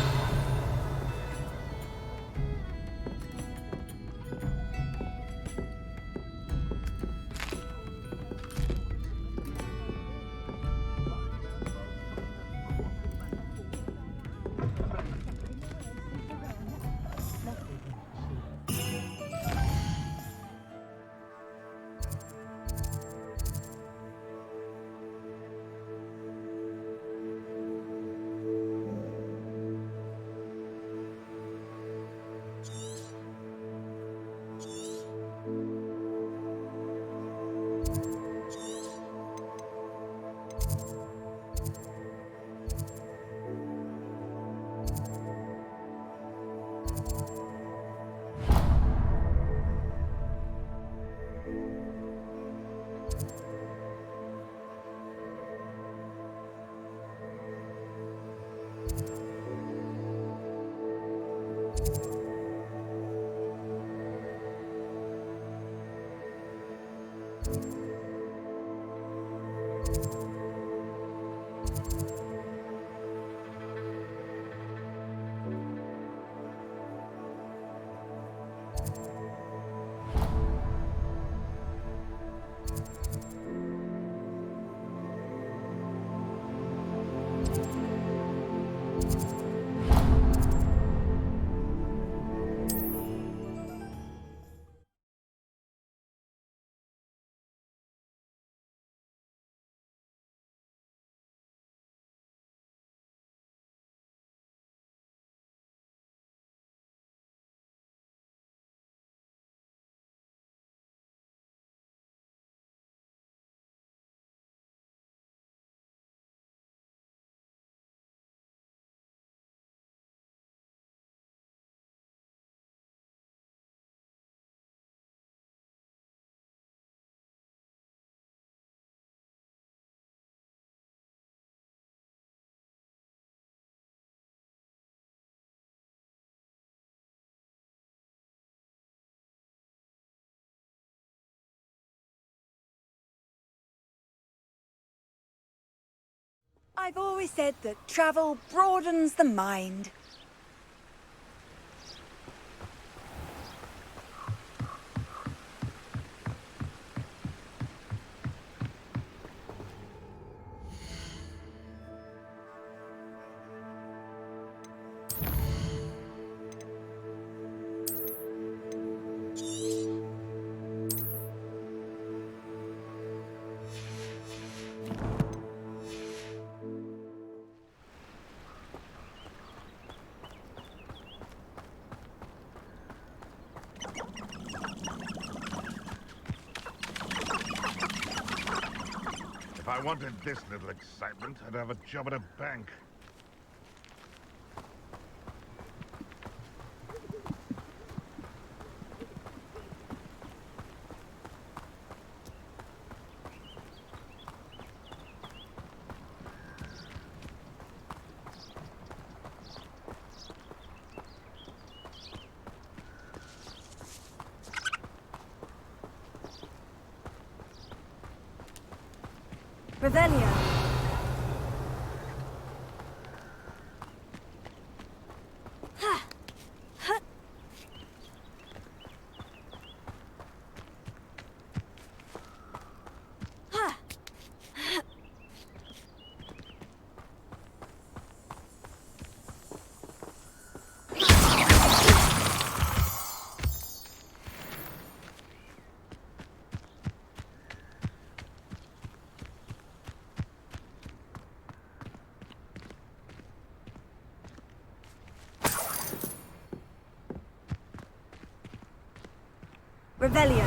I've always said that travel broadens the mind. If I wanted this little excitement, I'd have a job at a bank. Revelio. Revelio.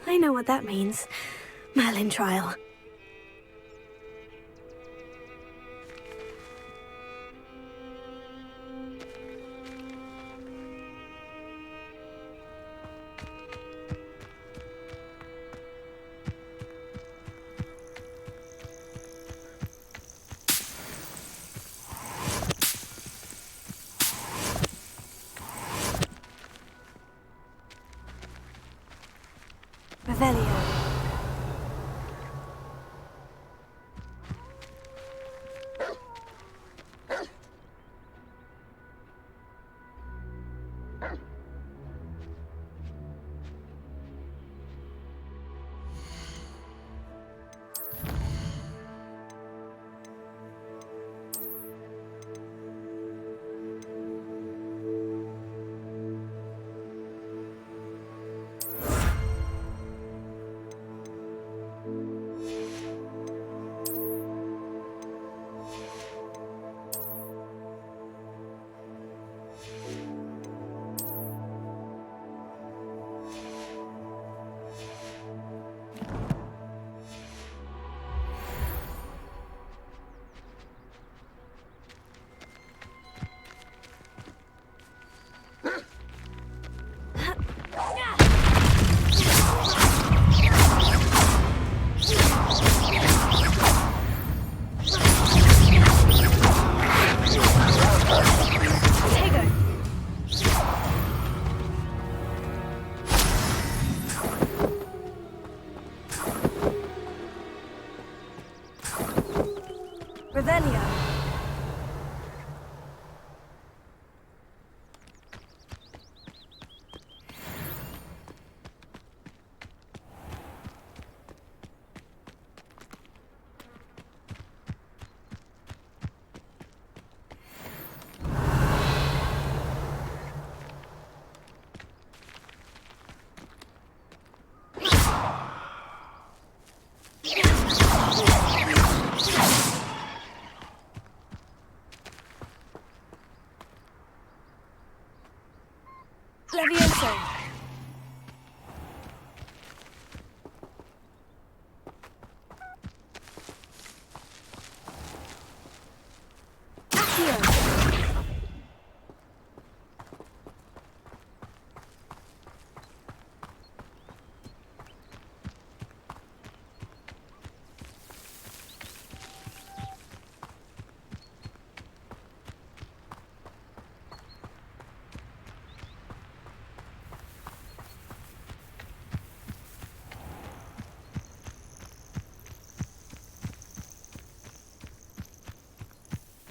I know what that means. Merlin trial. Revelio. Revelio. Levioso.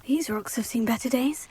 These rocks have seen better days.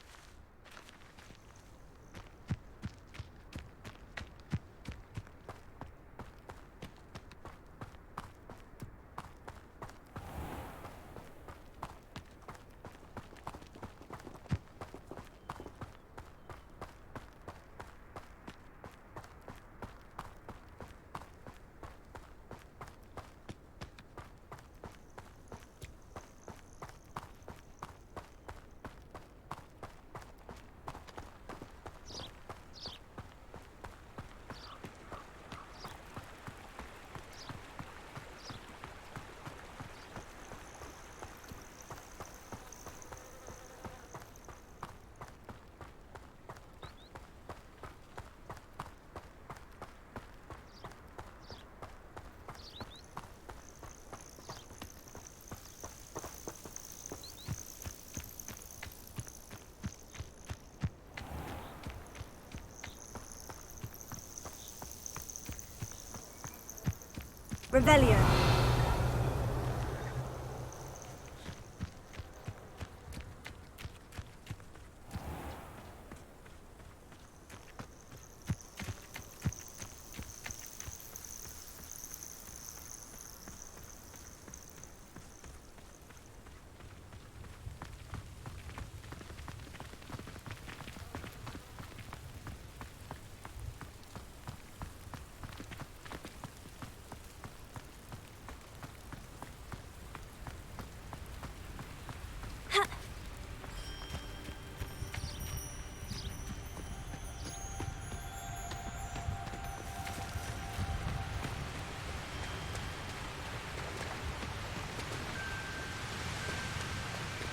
Revelio.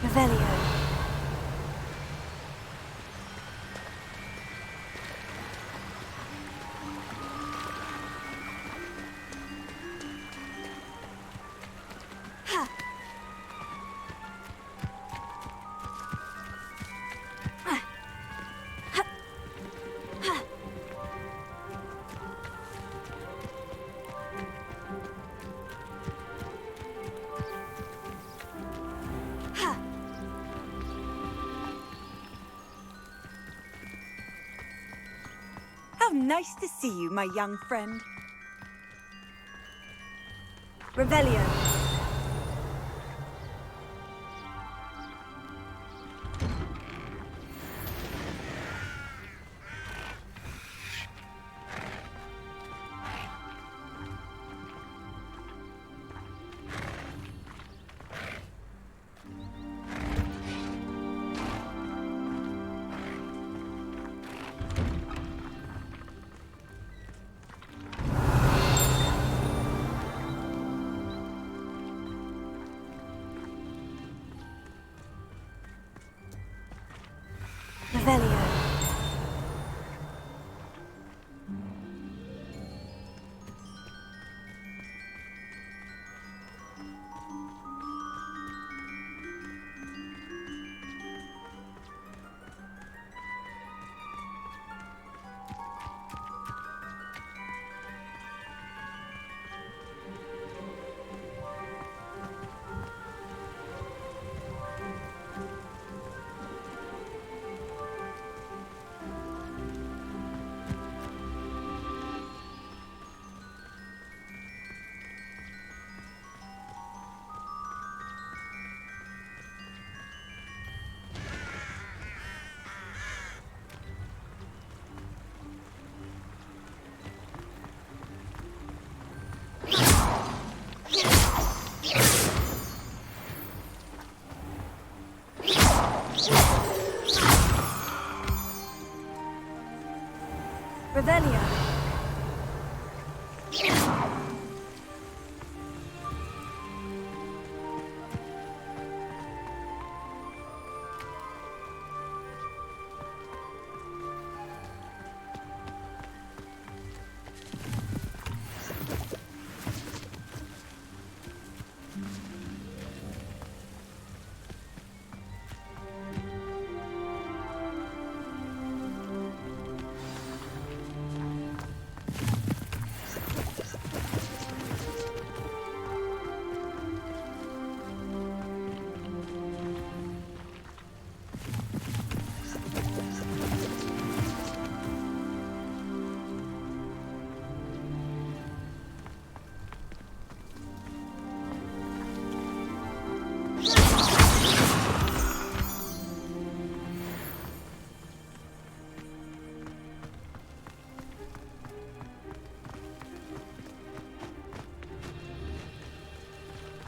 Revelio. How nice to see you, my young friend. Revelio. Revelio. Revelio.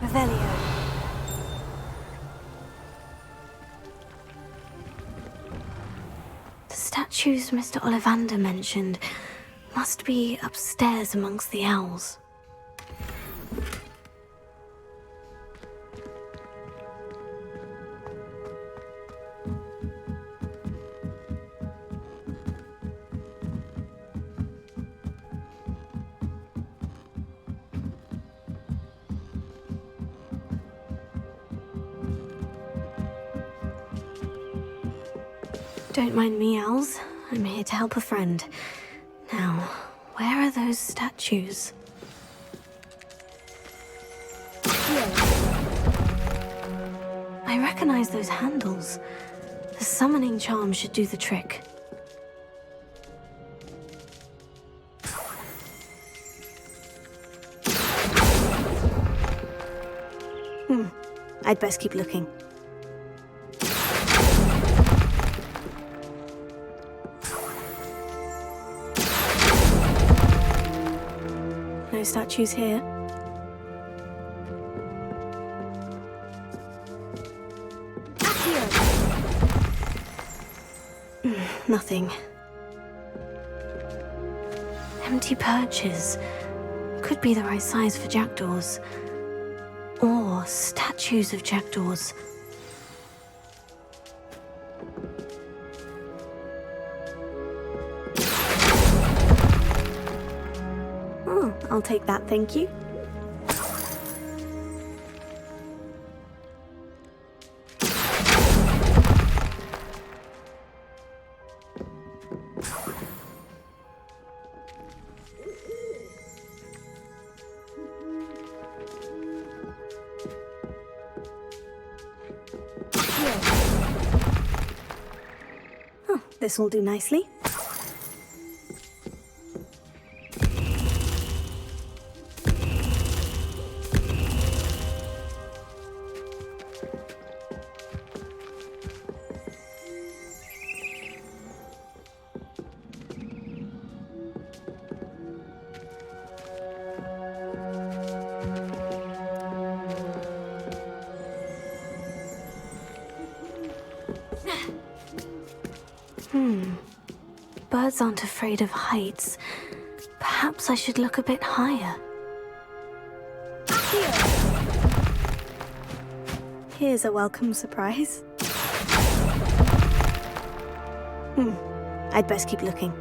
Revelio. The statues Mr. Ollivander mentioned must be upstairs amongst the owls. Don't mind me, owls. I'm here to help a friend. Now, where are those statues? recognize those handles. The summoning charm should do the trick. I'd best keep looking. No statues here. Nothing. Empty perches. Could be the right size for jackdaws. Or statues of jackdaws. Oh, I'll take that, thank you. Oh, this will do nicely. Birds aren't afraid of heights. Perhaps I should look a bit higher. Here's a welcome surprise. I'd best keep looking.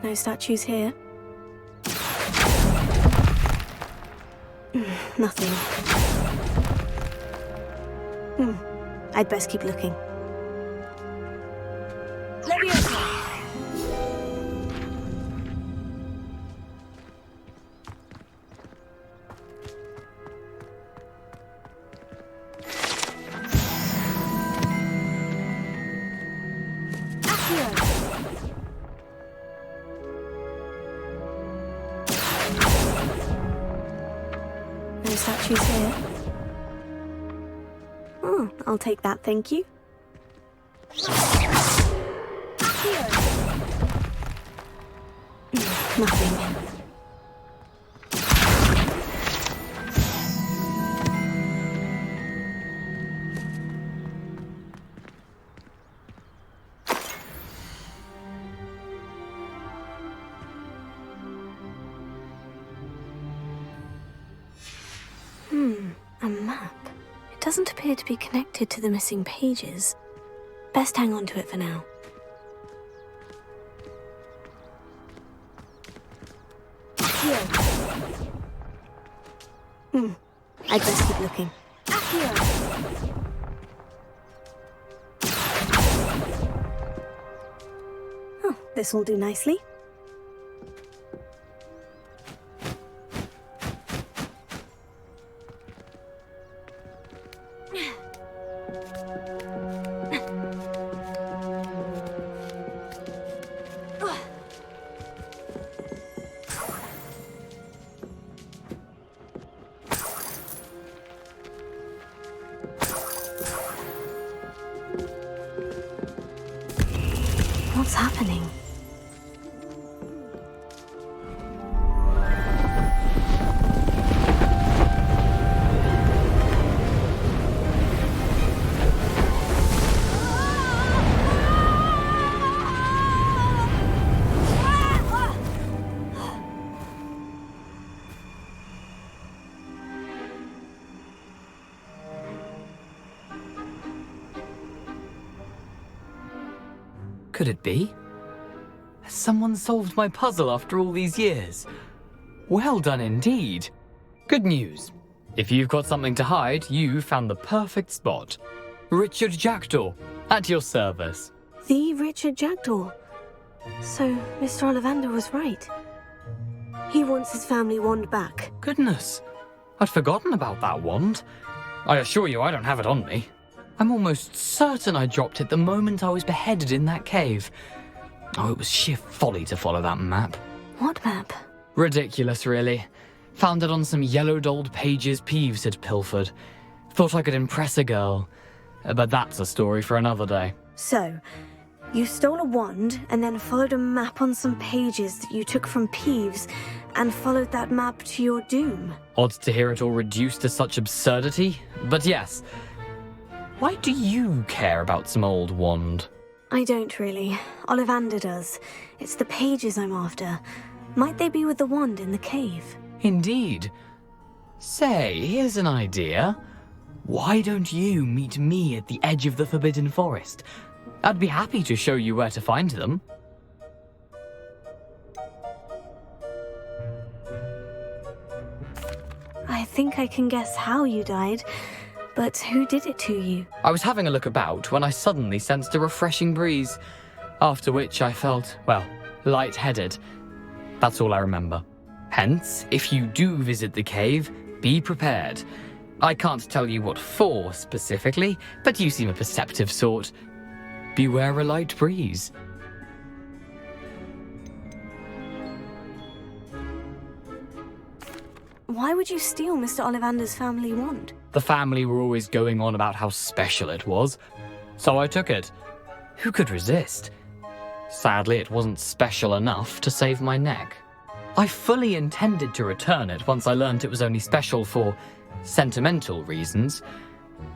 No statues here. Nothing. I'd best keep looking. No statues here. Oh, I'll take that, thank you. Nothing. A map. It doesn't appear to be connected to the missing pages. Best hang on to it for now. I'd best keep looking. Oh, this will do nicely. What's happening? Could it be? Has someone solved my puzzle after all these years? Well done indeed. Good news. If you've got something to hide, you found the perfect spot. Richard Jackdaw, at your service. The Richard Jackdaw. So, Mr. Ollivander was right. He wants his family wand back. Goodness. I'd forgotten about that wand. I assure you I don't have it on me. I'm almost certain I dropped it the moment I was beheaded in that cave. Oh, it was sheer folly to follow that map. What map? Ridiculous, really. Found it on some yellowed old pages Peeves had pilfered. Thought I could impress a girl. But that's a story for another day. So, you stole a wand and then followed a map on some pages that you took from Peeves and followed that map to your doom. Odd to hear it all reduced to such absurdity, but yes. Why do you care about some old wand? I don't really. Ollivander does. It's the pages I'm after. Might they be with the wand in the cave? Indeed. Say, here's an idea. Why don't you meet me at the edge of the Forbidden Forest? I'd be happy to show you where to find them. I think I can guess how you died, but who did it to you? I was having a look about when I suddenly sensed a refreshing breeze, after which I felt, well, lightheaded. That's all I remember. Hence, if you do visit the cave, be prepared. I can't tell you what for specifically, but you seem a perceptive sort. Beware a light breeze. Why would you steal Mr. Ollivander's family wand? The family were always going on about how special it was, so I took it. Who could resist? Sadly, it wasn't special enough to save my neck. I fully intended to return it once I learned it was only special for sentimental reasons,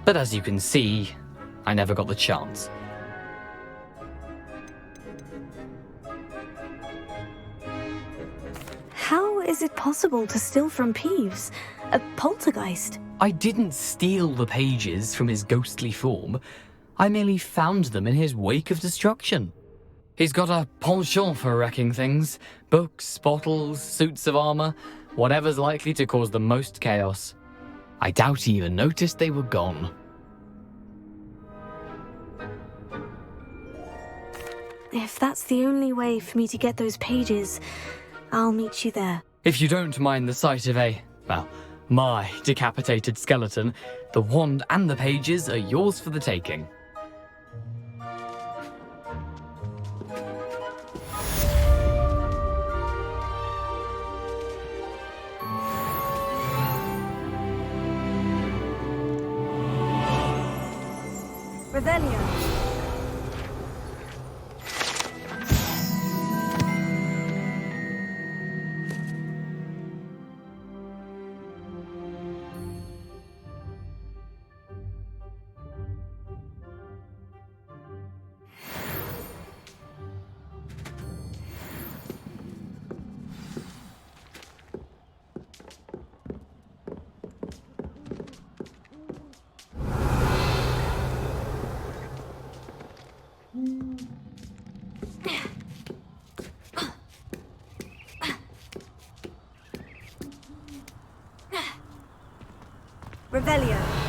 but as you can see, I never got the chance. How is it possible to steal from Peeves? A poltergeist? I didn't steal the pages from his ghostly form. I merely found them in his wake of destruction. He's got a penchant for wrecking things. Books, bottles, suits of armor, whatever's likely to cause the most chaos. I doubt he even noticed they were gone. If that's the only way for me to get those pages, I'll meet you there. If you don't mind the sight of my decapitated skeleton, the wand and the pages are yours for the taking. Revelio. Revelio.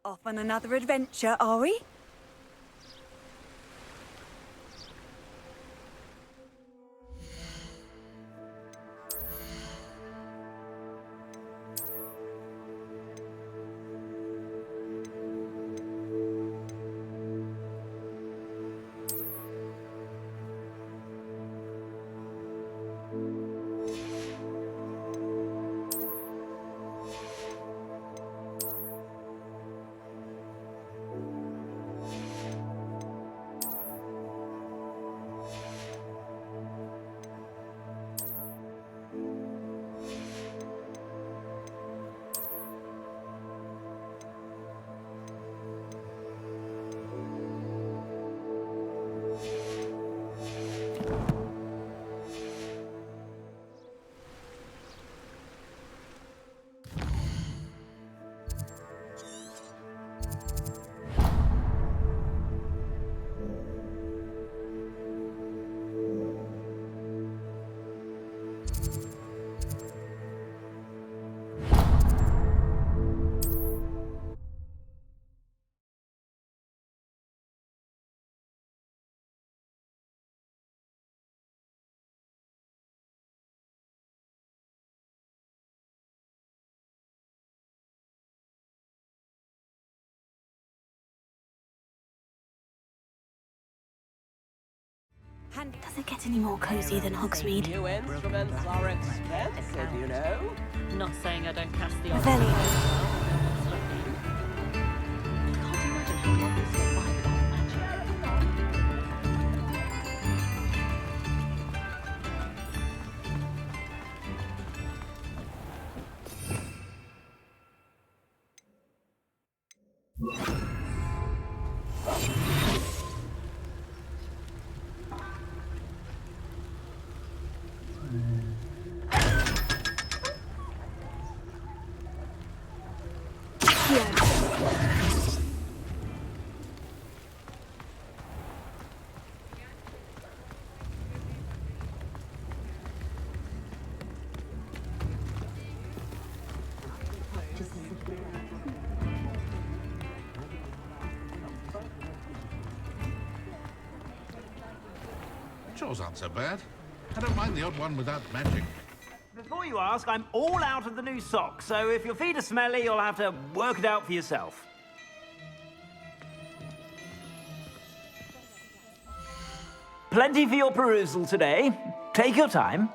Off on another adventure, are we? Does it get any more cozy than Hogsmeade? New instruments are expensive, you know. Not saying I don't cast the Chores aren't so bad. I don't mind the odd one without magic. Before you ask, I'm all out of the new socks, so if your feet are smelly, you'll have to work it out for yourself. Plenty for your perusal today. Take your time.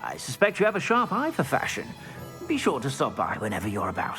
I suspect you have a sharp eye for fashion. Be sure to stop by whenever you're about.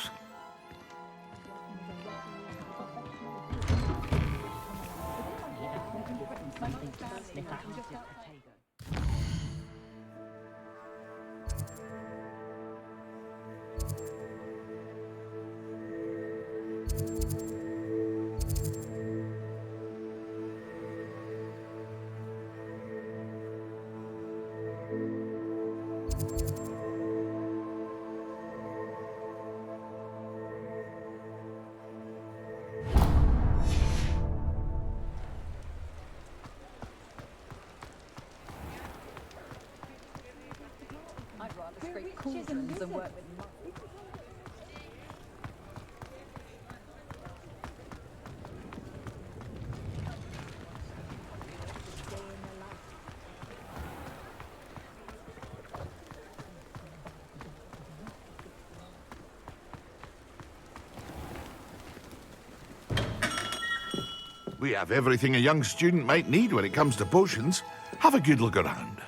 We have everything a young student might need when it comes to potions. Have a good look around.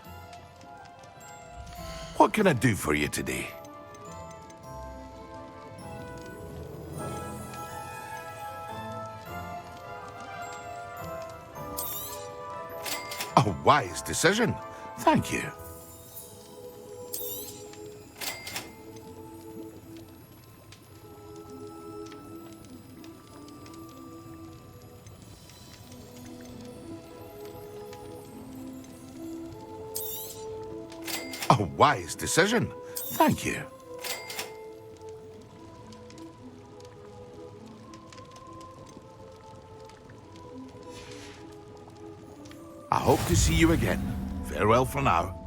What can I do for you today? A wise decision. Thank you. A wise decision. Thank you. I hope to see you again. Farewell for now.